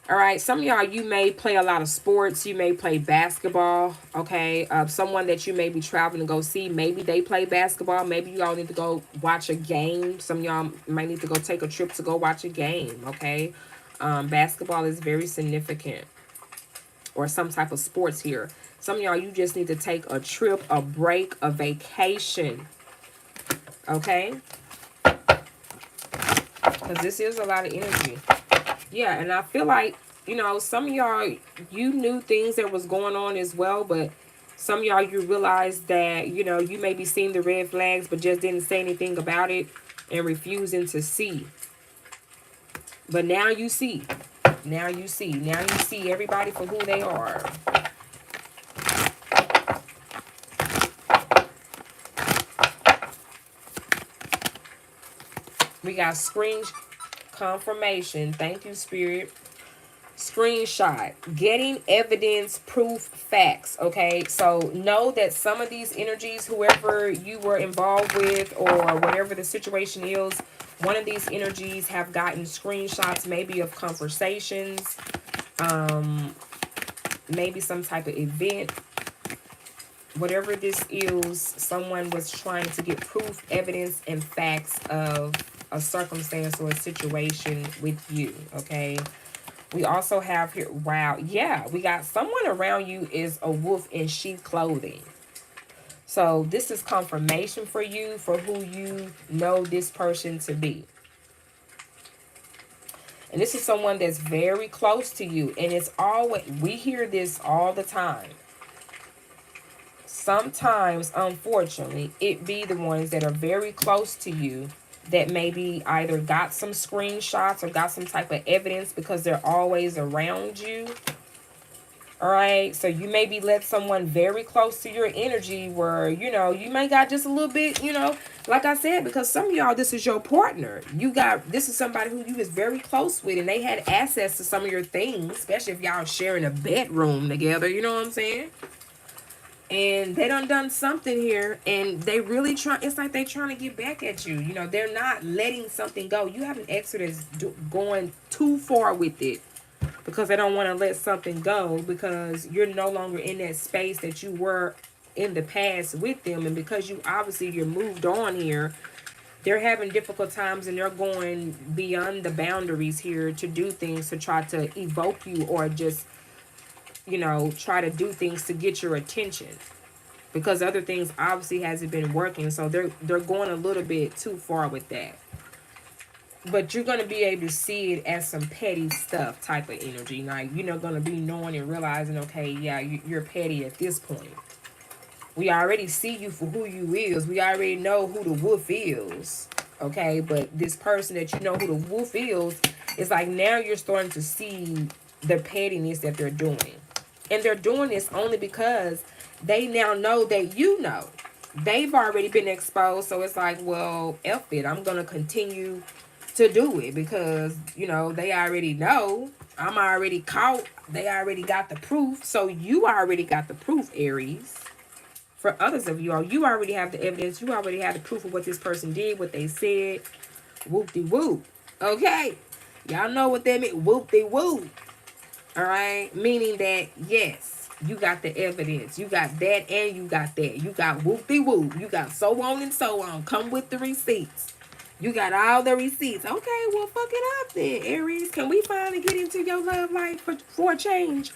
All right, some of y'all, you may play a lot of sports. You may play basketball. Okay, someone that you may be traveling to go see, maybe they play basketball. Maybe you all need to go watch a game. Some of y'all might need to go take a trip to go watch a game. Okay, basketball is very significant, or some type of sports here. Some of y'all, you just need to take a trip, a break, a vacation. Okay, because this is a lot of energy. Yeah, and I feel like, you know, some of y'all, you knew things that was going on as well, but some of y'all, you realized that, you know, you may be seeing the red flags, but just didn't say anything about it and refusing to see. But now you see. Now you see. Now you see everybody for who they are. We got screen Confirmation. Thank you, Spirit. Screenshot. Getting evidence, proof, facts. Okay, so know that some of these energies, whoever you were involved with or whatever the situation is, one of these energies have gotten screenshots, maybe of conversations, maybe some type of event. Whatever this is, someone was trying to get proof, evidence, and facts of a circumstance or a situation with you, okay? We also have here, wow, yeah, we got someone around you is a wolf in sheep clothing. So this is confirmation for you for who you know this person to be. And this is someone that's very close to you. And it's always, we hear this all the time. Sometimes, unfortunately, it be the ones that are very close to you that maybe either got some screenshots or got some type of evidence because they're always around you. All right, so you maybe let someone very close to your energy where, you know, you may got just a little bit, you know, like I said, because some of y'all, this is your partner. This is somebody who you was very close with and they had access to some of your things, especially if y'all sharing a bedroom together, you know what I'm saying? And they done something here and they really try, it's like they trying to get back at you. You know, they're not letting something go. You have an ex that's going too far with it because they don't want to let something go because you're no longer in that space that you were in the past with them. And because you're moved on here, they're having difficult times and they're going beyond the boundaries here to do things to try to evoke you or just, you know, try to do things to get your attention because other things obviously hasn't been working. So they're going a little bit too far with that. But you're going to be able to see it as some petty stuff type of energy. Like, you're not going to be knowing and realizing, okay, yeah, you're petty at this point. We already see you for who you is. We already know who the wolf is. Okay, but this person that you know who the wolf is, it's like now you're starting to see the pettiness that they're doing. And they're doing this only because they now know that you know. They've already been exposed. So it's like, well, F it. I'm going to continue to do it because, you know, they already know. I'm already caught. They already got the proof. So you already got the proof, Aries. For others of you all, you already have the evidence. You already have the proof of what this person did, what they said. Whoop-de-whoop. Okay. Y'all know what that means. Whoop-de-whoop. All right, meaning that, yes, you got the evidence. You got that and you got that. You got whoop-de-whoop. You got so on and so on. Come with the receipts. You got all the receipts. Okay, well, fuck it up then, Aries. Can we finally get into your love life for a change?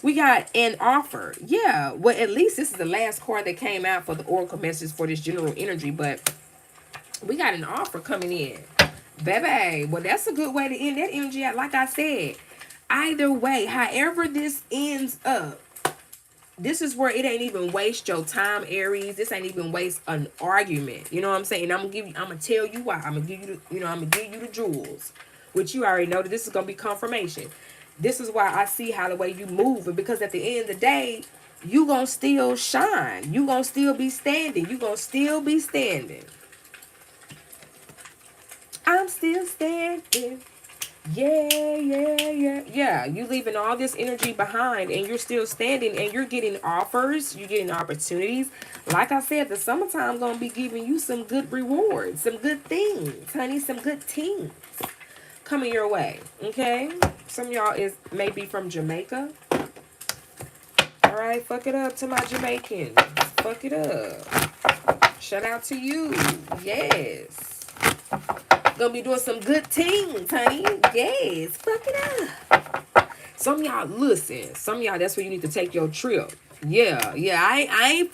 We got an offer. Yeah, well, at least this is the last card that came out for the oracle message for this general energy, but we got an offer coming in. Baby, well, that's a good way to end that energy. Like I said, either way, however this ends up, this is where it ain't even waste your time, Aries. This ain't even waste an argument. You know what I'm saying? I'm gonna tell you why. I'm gonna give you I'm gonna give you the jewels. Which you already know that this is gonna be confirmation. This is why I see how the way you move. And because at the end of the day, you gonna still shine. You gonna still be standing. You gonna still be standing. I'm still standing. Yeah. You leaving all this energy behind and you're still standing and you're getting offers. You're getting opportunities. Like I said, the summertime going to be giving you some good rewards, some good things, honey, some good things coming your way. Okay. Some of y'all maybe from Jamaica. All right. Fuck it up to my Jamaicans. Fuck it up. Shout out to you. Yes. Gonna be doing some good things, honey. Yes, fuck it up. Some of y'all, listen. Some of y'all, that's where you need to take your trip. Yeah. I ain't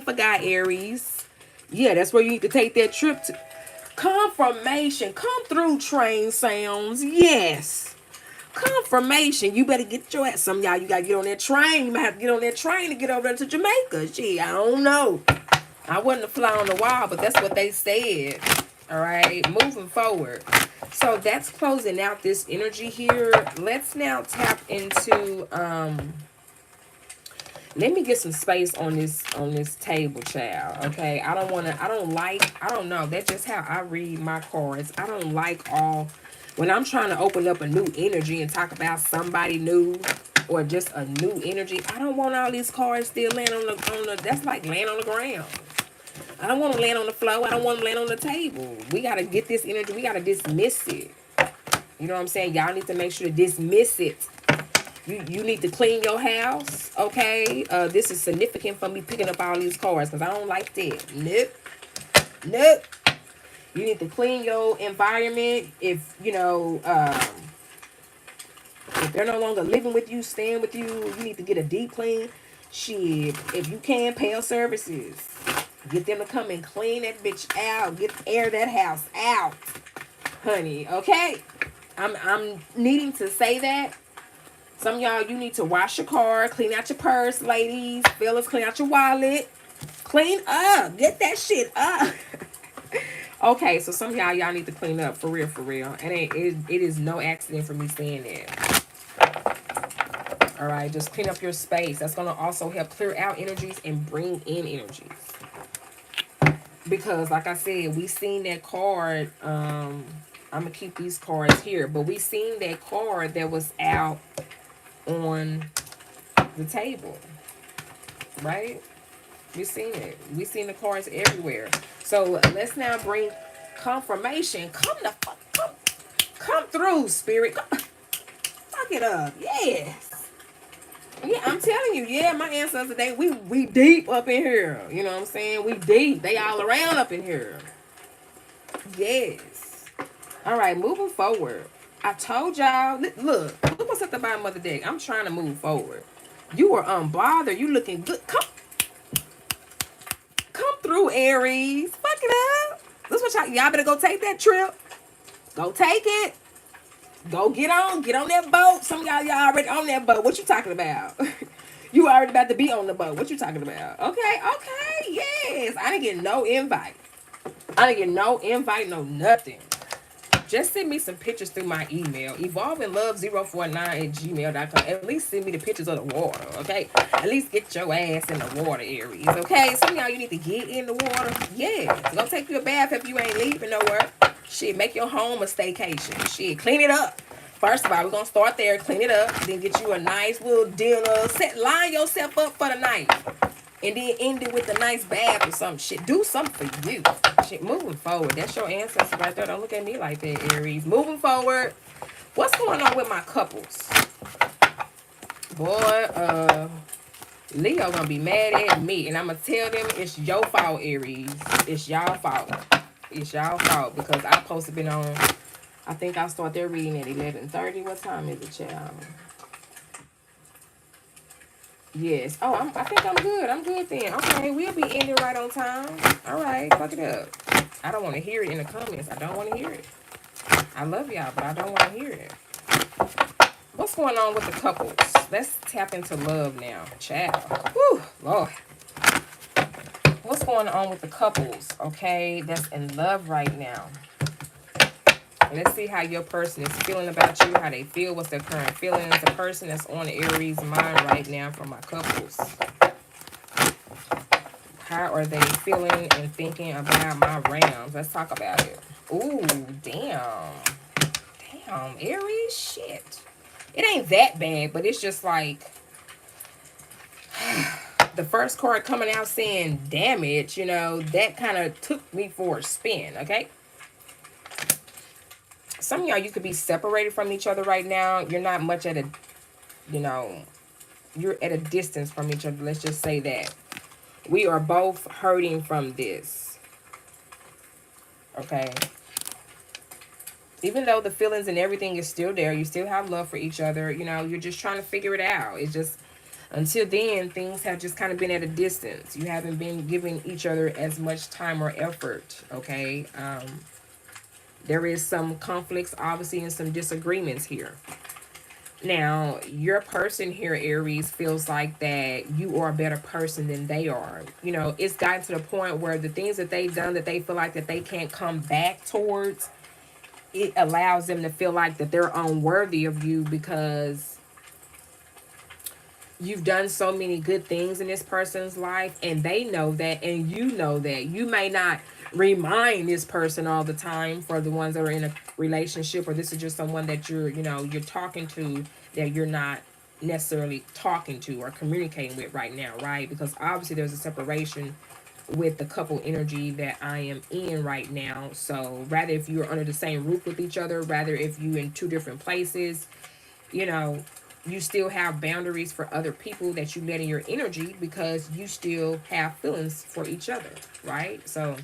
forgot, Aries. Yeah, that's where you need to take that trip to. Confirmation. Come through, train sounds. Yes. Confirmation. You better get your ass. Some of y'all, you gotta get on that train. You might have to get on that train to get over there to Jamaica. Gee, I don't know. I wasn't a fly on the wall, but that's what they said. All right, moving forward. So that's closing out this energy here. Let's now tap into let me get some space on this table, child. Okay. I don't know. That's just how I read my cards. I don't like all When I'm trying to open up a new energy and talk about somebody new or just a new energy, I don't want all these cards still laying on the that's like laying on the ground. I don't want to land on the floor. I don't want to land on the table. We got to get this energy. We got to dismiss it. You know what I'm saying? Y'all need to make sure to dismiss it. You need to clean your house, okay? This is significant for me picking up all these cards because I don't like that. Nope. Nope. You need to clean your environment. If, you know, if they're no longer living with you, staying with you, you need to get a deep clean. Shit, if you can, pay your services. Get them to come and clean that bitch out. Get air that house out, honey. Okay, I'm needing to say that. Some of y'all, you need to wash your car, clean out your purse, ladies, fellas, clean out your wallet, clean up, get that shit up. Okay, so some of y'all need to clean up for real, for real. And it is no accident for me saying that. All right, just clean up your space. That's gonna also help clear out energies and bring in energies. Because like I said, we seen that card. I'm gonna keep these cards here, but we seen that card that was out on the table, right? We seen it. We seen the cards everywhere. So let's now bring confirmation. Come through, spirit. Fuck it up. Yes. Yeah, I'm telling you, yeah, my ancestors today, we deep up in here. You know what I'm saying? We deep. They all around up in here. Yes. All right, moving forward. I told y'all, look what's at the bottom of the deck. I'm trying to move forward. You are unbothered. You looking good. Come through, Aries. Fuck it up. This what y'all better go take that trip. Go take it. Go get on that boat. Some of y'all already on that boat. What you talking about? You already about to be on the boat. What you talking about? Okay, yes. I didn't get no invite. No nothing. Just send me some pictures through my email, evolvinglove049@gmail.com. At least send me the pictures of the water, okay? At least get your ass in the water, Aries, okay? Some of y'all, you need to get in the water. Yeah, it's gonna take you a bath if you ain't leaving nowhere. Shit, make your home a staycation. Shit, clean it up. First of all, we're gonna start there, clean it up, then get you a nice little dinner. Line yourself up for the night. And then end it with a nice bath or some shit. Do something for you. Shit, moving forward. That's your ancestor right there. Don't look at me like that, Aries. Moving forward. What's going on with my couples? Boy, Leo gonna be mad at me. And I'm gonna tell them it's your fault, Aries. It's y'all fault. It's y'all fault. Because I'm supposed to be on... I think I'll start their reading at 11:30. What time is it, child? Yes. Oh, I think I'm good. I'm good then. Okay, we'll be ending right on time. All right, fuck it up. I don't want to hear it in the comments. I don't want to hear it. I love y'all, but I don't want to hear it. What's going on with the couples? Let's tap into love now. Child. Whew, Lord. What's going on with the couples, okay, that's in love right now? Let's see how your person is feeling about you, how they feel, what's their current feelings. The person that's on Aries' mind right now for my couples. How are they feeling and thinking about my Rams? Let's talk about it. Ooh, damn. Damn, Aries, shit. It ain't that bad, but it's just like... the first card coming out saying damage, you know, that kind of took me for a spin, okay? Some of y'all, you could be separated from each other right now. You're not much at a, you know, you're at a distance from each other. Let's just say that. We are both hurting from this. Okay? Even though the feelings and everything is still there, you still have love for each other. You know, you're just trying to figure it out. It's just, until then, things have just kind of been at a distance. You haven't been giving each other as much time or effort. Okay? There is some conflicts, obviously, and some disagreements here. Now, your person here, Aries, feels like that you are a better person than they are. You know, it's gotten to the point where the things that they've done that they feel like that they can't come back towards, it allows them to feel like that they're unworthy of you because You've done so many good things in this person's life, and they know that, and you know that. You may not remind this person all the time, for the ones that are in a relationship, or this is just someone that you're talking to, that you're not necessarily talking to or communicating with right now, right? Because obviously there's a separation with the couple energy that I am in right now. So rather if you're under the same roof with each other, rather if you in two different places, you know, you still have boundaries for other people that you let in your energy, because you still have feelings for each other, right? So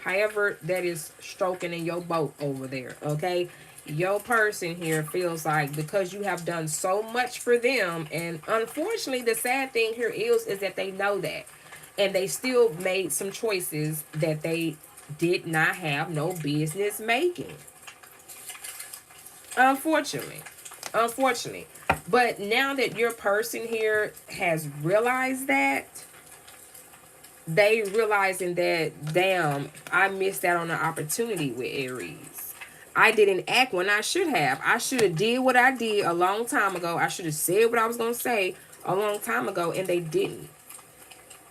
however that is stroking in your boat over there, okay? Your person here feels like, because you have done so much for them, and unfortunately the sad thing here is that they know that, and they still made some choices that they did not have no business making. Unfortunately. Unfortunately. But now that your person here has realized that, they realizing that, damn, I missed out on the opportunity with Aries. I didn't act when I should have. I should have did what I did a long time ago. I should have said what I was going to say a long time ago, and they didn't.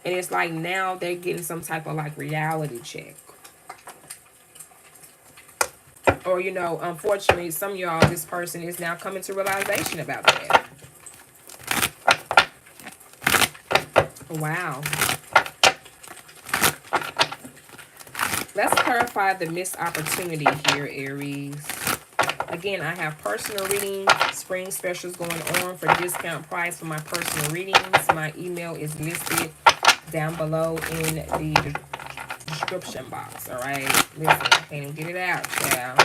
And it's like now they're getting some type of like reality check. Or, unfortunately, some of y'all, this person is now coming to realization about that. Wow. Let's clarify the missed opportunity here, Aries. Again, I have personal reading, spring specials going on for discount price for my personal readings. My email is listed down below in the description box, all right? Listen, I can't even get it out, child.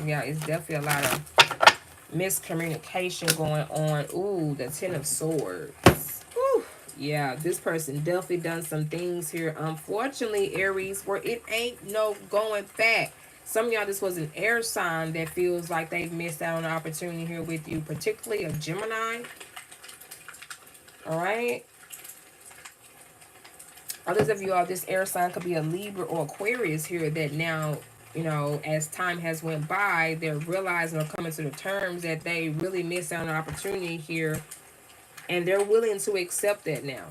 Yeah, it's definitely a lot of miscommunication going on. Ooh, the Ten of Swords. Ooh, yeah, this person definitely done some things here. Unfortunately, Aries, where it ain't no going back. Some of y'all, this was an air sign that feels like they've missed out on an opportunity here with you, particularly a Gemini. All right. Others of you all, this air sign could be a Libra or Aquarius here, that now, as time has went by, they're realizing or coming to the terms that they really missed out on an opportunity here, and they're willing to accept that now.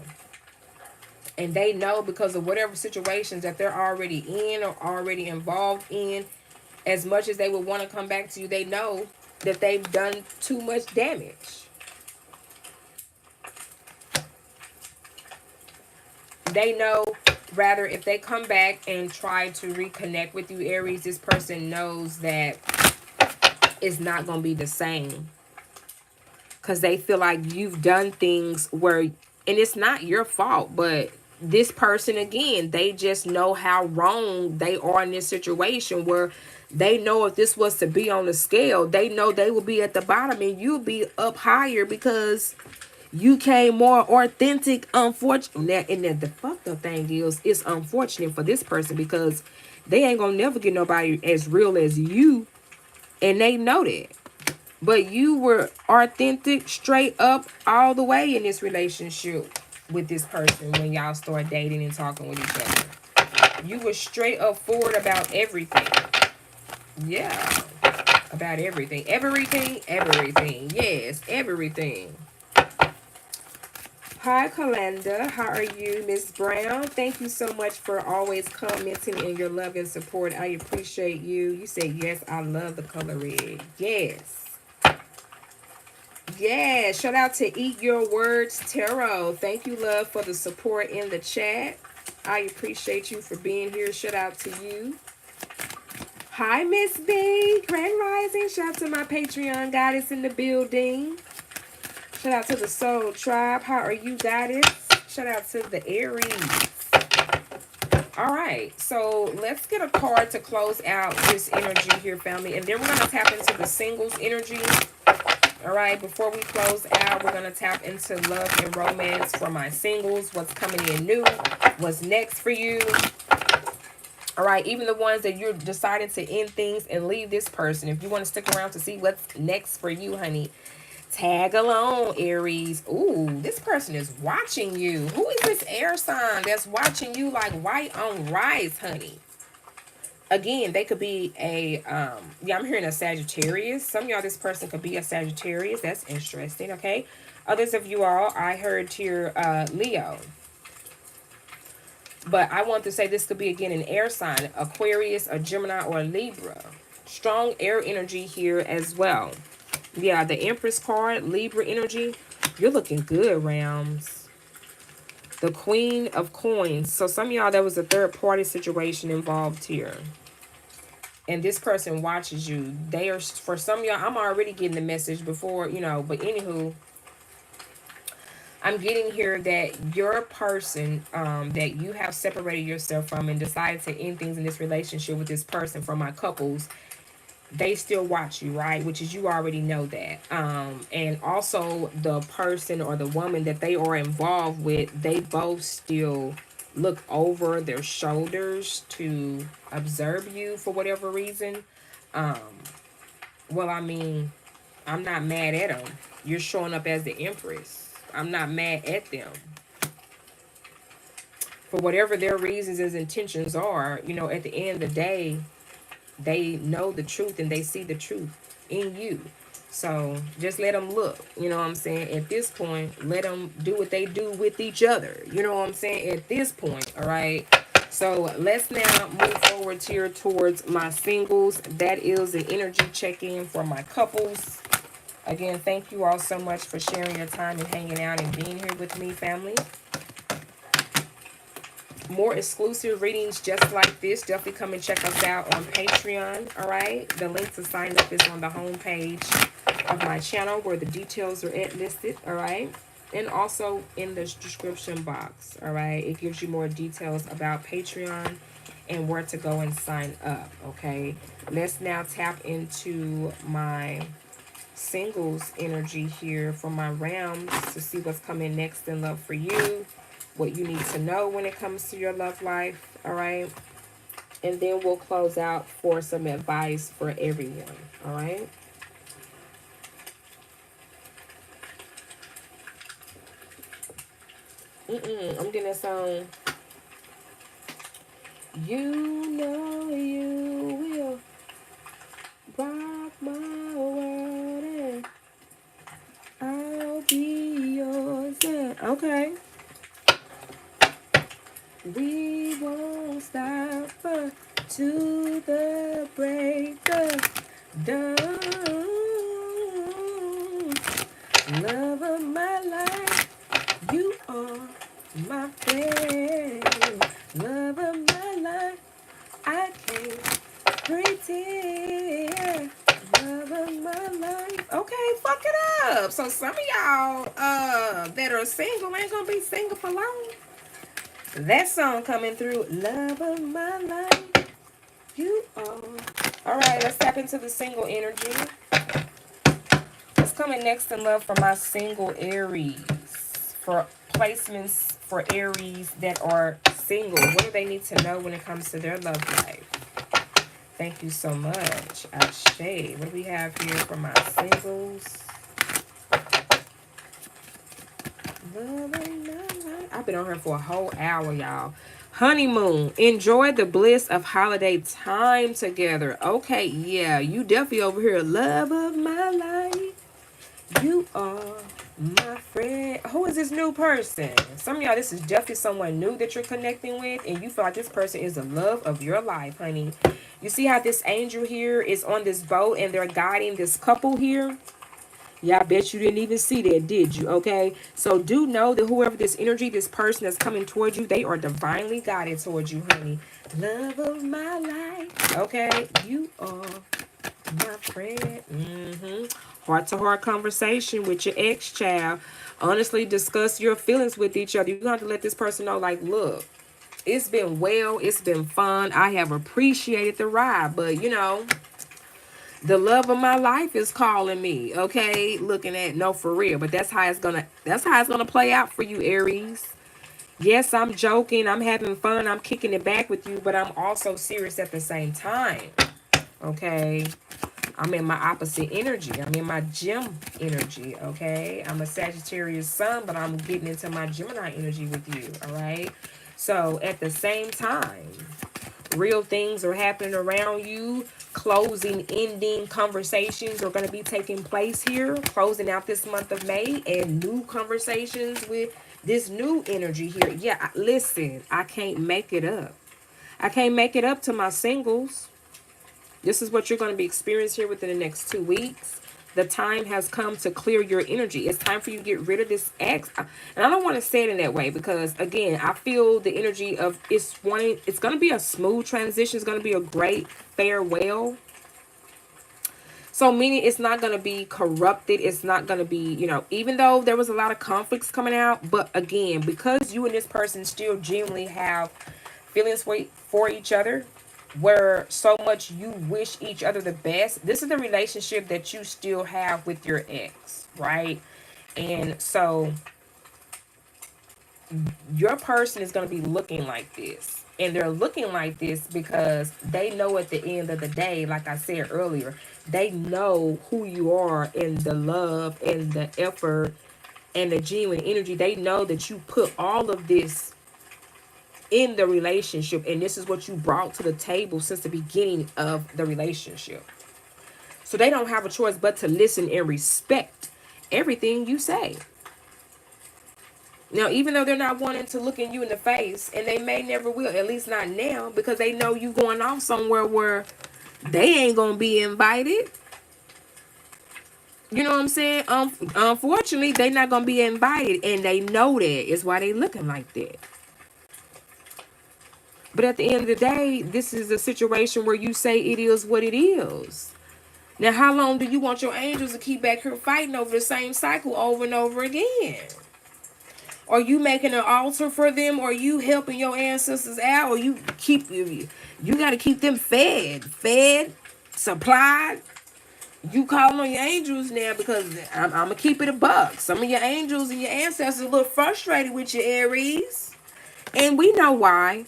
And they know, because of whatever situations that they're already in or already involved in, as much as they would want to come back to you, they know that they've done too much damage. They know, rather, if they come back and try to reconnect with you, Aries, this person knows that it's not going to be the same. Because they feel like you've done things where, and it's not your fault, but this person, again, they just know how wrong they are in this situation, where they know if this was to be on the scale, they know they will be at the bottom and you'll be up higher, because you came more authentic. Unfortunately, and the fucked up thing is, it's unfortunate for this person, because they ain't gonna never get nobody as real as you, and they know that. But you were authentic, straight up, all the way in this relationship with this person when y'all start dating and talking with each other. You were straight up forward about everything. Yeah, about everything. Everything, everything. Yes, everything. Hi, Kalanda. How are you, Miss Brown? Thank you so much for always commenting and your love and support. I appreciate you. You say, yes, I love the color red. Yes. Yeah, shout out to Eat Your Words Tarot. Thank you, love, for the support in the chat. I appreciate you for being here. Shout out to you. Hi, Miss B. Grand Rising. Shout out to my Patreon goddess in the building. Shout out to the Soul Tribe. How are you, goddess? Shout out to the Aries. All right, so let's get a card to close out this energy here, family. And then we're going to tap into the singles energy. All right, before we close out, we're going to tap into love and romance for my singles. What's coming in new? What's next for you? All right, even the ones that you're deciding to end things and leave this person. If you want to stick around to see what's next for you, honey, tag along, Aries. Ooh, this person is watching you. Who is this air sign that's watching you like white on rice, honey? Again, they could be a, yeah, I'm hearing a Sagittarius. Some of y'all, this person could be a Sagittarius. That's interesting, okay? Others of you all, I heard here, Leo. But I want to say this could be, again, an air sign, Aquarius, a Gemini, or a Libra. Strong air energy here as well. Yeah, the Empress card, Libra energy. You're looking good, Rams. The Queen of Coins. So some of y'all, there was a third party situation involved here. And this person watches you. They are, for some of y'all, I'm already getting the message before, you know, but anywho, I'm getting here that your person that you have separated yourself from and decided to end things in this relationship with this person, from my couples, they still watch you, right? Which is, you already know that. And also the person or the woman that they are involved with, they both still look over their shoulders to observe you for whatever reason. Well, I mean, I'm not mad at them. You're showing up as the Empress. I'm not mad at them. For whatever their reasons and intentions are, you know, at the end of the day, they know the truth and they see the truth in you. So just let them look, you know what I'm saying? At this point, let them do what they do with each other. You know what I'm saying? At this point, all right? So let's now move forward here towards my singles. That is an energy check-in for my couples. Again, thank you all so much for sharing your time and hanging out and being here with me, family. More exclusive readings just like this, definitely come and check us out on Patreon, all right? The link to sign up is on the home page of my channel where the details are listed, all right? And also in the description box, all right? It gives you more details about Patreon and where to go and sign up, okay? Let's now tap into my singles energy here for my Rams to see what's coming next in love for you, what you need to know when it comes to your love life, all right? And then we'll close out for some advice for everyone, all right? I'm getting a song. You know you will rock my world and I'll be yours. And okay. We won't stop to the break of dawn. Love of my life, you are my friend. Love of my life, I can't pretend. Love of my life. Okay, fuck it up. So some of y'all that are single ain't gonna be single for long. That song coming through. Love of my life, you are. All right, let's tap into the single energy. What's coming next in love for my single Aries? For placements for Aries that are single, what do they need to know when it comes to their love life? Thank you so much. Ashe. What do we have here for my singles? I've been on here for a whole hour, y'all. Honeymoon. Enjoy the bliss of holiday time together. Okay, yeah. You definitely over here. Love of my life. You are my friend. Who is this new person? Some of y'all, this is definitely someone new that you're connecting with. And you feel like this person is the love of your life, honey. You see how this angel here is on this boat and they're guiding this couple here? Yeah, I bet you didn't even see that, did you? Okay. So do know that whoever this energy, this person that's coming towards you, they are divinely guided towards you, honey. Love of my life. Okay. You are my friend. Heart-to-heart conversation with your ex-child. Honestly, discuss your feelings with each other. You're going to have to let this person know, like, look, it's been well. It's been fun. I have appreciated the ride. But, you know, the love of my life is calling me, okay? Looking at, no, for real. But that's how it's gonna play out for you, Aries. Yes, I'm joking. I'm having fun. I'm kicking it back with you, but I'm also serious at the same time. Okay? I'm in my opposite energy. I'm in my gem energy, okay? I'm a Sagittarius sun, but I'm getting into my Gemini energy with you, all right? So at the same time, Real things are happening around you. Closing, ending conversations are going to be taking place here. Closing out this month of May, and new conversations with this new energy here. Yeah, listen, I can't make it up. I can't make it up to my singles. This is what you're going to be experiencing here within the next 2 weeks. The time has come to clear your energy. It's time for you to get rid of this ex. And I don't want to say it in that way because, again, I feel the energy of it's going to be a smooth transition. It's going to be a great farewell. So meaning it's not going to be corrupted. It's not going to be, even though there was a lot of conflicts coming out. But again, because you and this person still genuinely have feelings for each other, where so much you wish each other the best. This is the relationship that you still have with your ex, right? And so your person is going to be looking like this. And they're looking like this because they know at the end of the day, like I said earlier, they know who you are and the love and the effort and the genuine energy. They know that you put all of this in the relationship, and this is what you brought to the table since the beginning of the relationship. So they don't have a choice but to listen and respect everything you say. Now, even though they're not wanting to look in you in the face, and they may never will, at least not now, because they know you going off somewhere where they ain't gonna be invited. You know what I'm saying? Unfortunately, they not gonna be invited, and they know that. Is why they looking like that. But at the end of the day, this is a situation where you say it is what it is. Now, how long do you want your angels to keep back here fighting over the same cycle over and over again? Are you making an altar for them? Or are you helping your ancestors out? Or you got to keep them fed, supplied. You calling on your angels now because I'm going to keep it a buck. Some of your angels and your ancestors are a little frustrated with you, Aries. And we know why.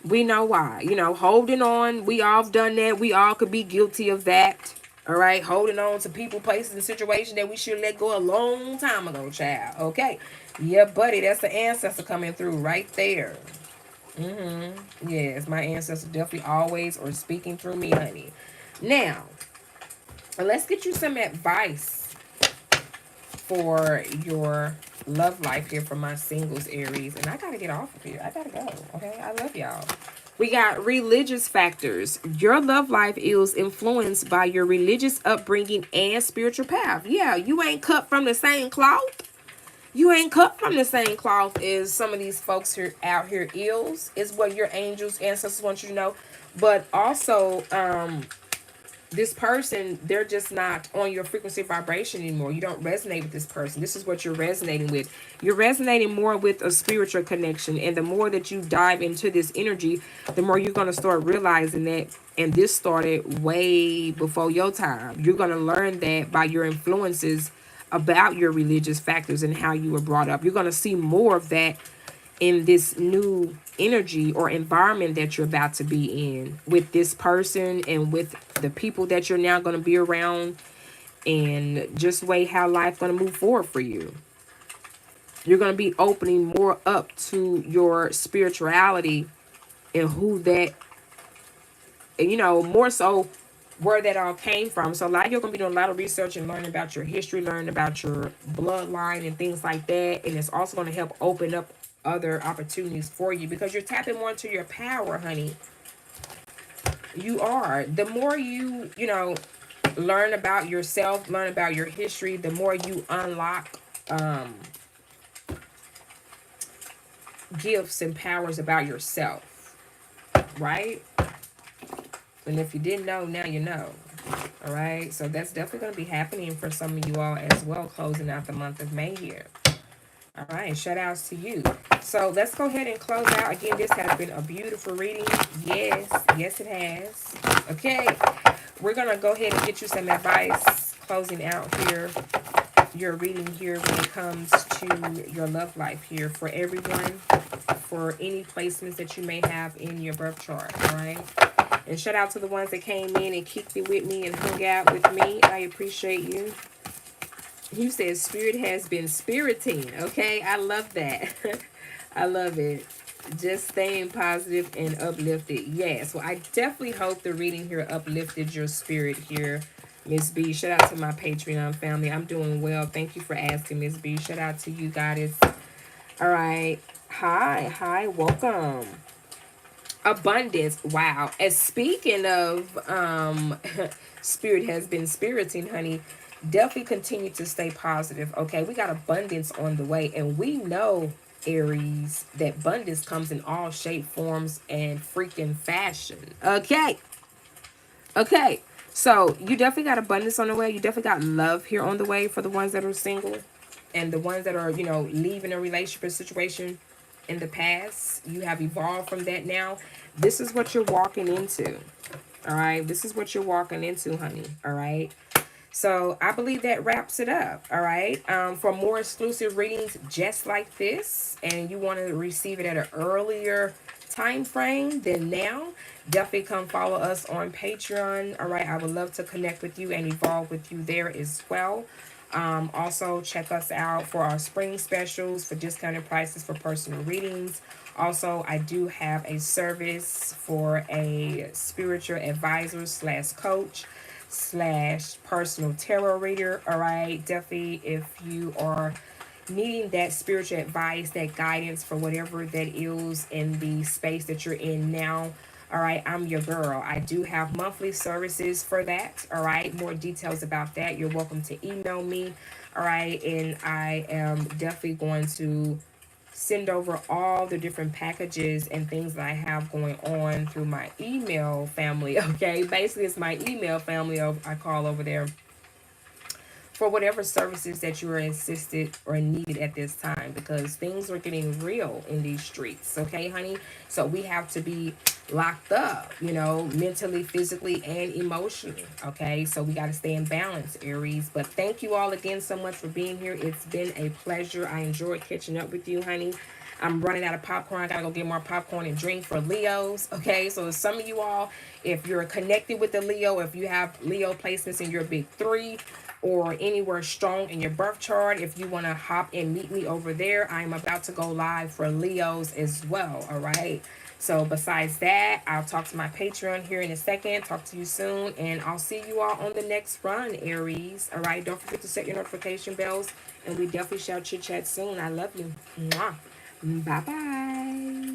We know why. Holding on. We all have done that. We all could be guilty of that. All right. Holding on to people, places, and situations that we should let go a long time ago, child. Okay. Yeah, buddy. That's the ancestor coming through right there. Yes, my ancestor definitely always are speaking through me, honey. Now, let's get you some advice for your love life here from my singles, Aries. And I gotta get off of here. I gotta go. Okay, I love y'all. We got religious factors. Your love life is influenced by your religious upbringing and spiritual path. Yeah, you ain't cut from the same cloth. You ain't cut from the same cloth as some of these folks here out here is what your angels, ancestors want you to know. But also, this person, they're just not on your frequency vibration anymore. You don't resonate with this person. This is what you're resonating with. You're resonating more with a spiritual connection. And the more that you dive into this energy, the more you're going to start realizing that. And this started way before your time. You're going to learn that by your influences about your religious factors and how you were brought up. You're going to see more of that in this new energy or environment that you're about to be in with this person and with the people that you're now going to be around, and just way how life going to move forward for you. You're going to be opening more up to your spirituality and who that, more so where that all came from. So a lot of you're going to be doing a lot of research and learning about your history, learning about your bloodline and things like that. And it's also going to help open up other opportunities for you because you're tapping more into your power, honey. You are. The more you learn about yourself, learn about your history, the more you unlock gifts and powers about yourself, right? And if you didn't know, now you know. All right, so that's definitely going to be happening for some of you all as well, closing out the month of May here. All right, shout outs to you. So let's go ahead and close out. Again, this has been a beautiful reading. Yes, it has. Okay, we're going to go ahead and get you some advice closing out here. Your reading here when it comes to your love life here for everyone, for any placements that you may have in your birth chart. All right. And shout out to the ones that came in and kicked it with me and hung out with me. I appreciate you. You said spirit has been spiriting. Okay, I love that. I love it. Just staying positive and uplifted. Yes. Well, I definitely hope the reading here uplifted your spirit here, Miss B. Shout out to my Patreon family. I'm doing well. Thank you for asking, Miss B. Shout out to you, Goddess. All right. Hi. Hi. Welcome. Abundance. Wow. And speaking of spirit has been spiriting, honey, definitely continue to stay positive. Okay, we got abundance on the way, and we know, Aries, that abundance comes in all shape, forms, and freaking fashion. Okay, so you definitely got abundance on the way. You definitely got love here on the way for the ones that are single, and the ones that are, leaving a relationship situation in the past. You have evolved from that now. This is what you're walking into. All right, this is what you're walking into, honey. All right. So I believe that wraps it up. All right. For more exclusive readings just like this, and you want to receive it at an earlier time frame than now, definitely come follow us on Patreon. All right. I would love to connect with you and evolve with you there as well. Also, check us out for our spring specials for discounted prices for personal readings. Also, I do have a service for a spiritual advisor slash coach slash personal tarot reader. All right, definitely if you are needing that spiritual advice, that guidance for whatever that is in the space that you're in now. All right, I'm your girl. I do have monthly services for that. All right, more details about that, you're welcome to email me. All right, and I am definitely going to send over all the different packages and things that I have going on through my email family. Okay, basically, it's my email family I call over there for whatever services that you are insisted or needed at this time, because things are getting real in these streets. Okay, honey, so we have to be locked up, mentally, physically, and emotionally. Okay, so we got to stay in balance, Aries. But thank you all again so much for being here. It's been a pleasure. I enjoyed catching up with you, honey. I'm running out of popcorn. I gotta go get more popcorn and drink for Leos. Okay, so some of you all, if you're connected with the Leo, if you have Leo placements in your big three or anywhere strong in your birth chart, if you want to hop and meet me over there, I'm about to go live for Leos as well. All right. So besides that, I'll talk to my Patreon here in a second. Talk to you soon, and I'll see you all on the next run, Aries. All right. Don't forget to set your notification bells, and we definitely shall chit chat soon. I love you. Mwah. Bye bye.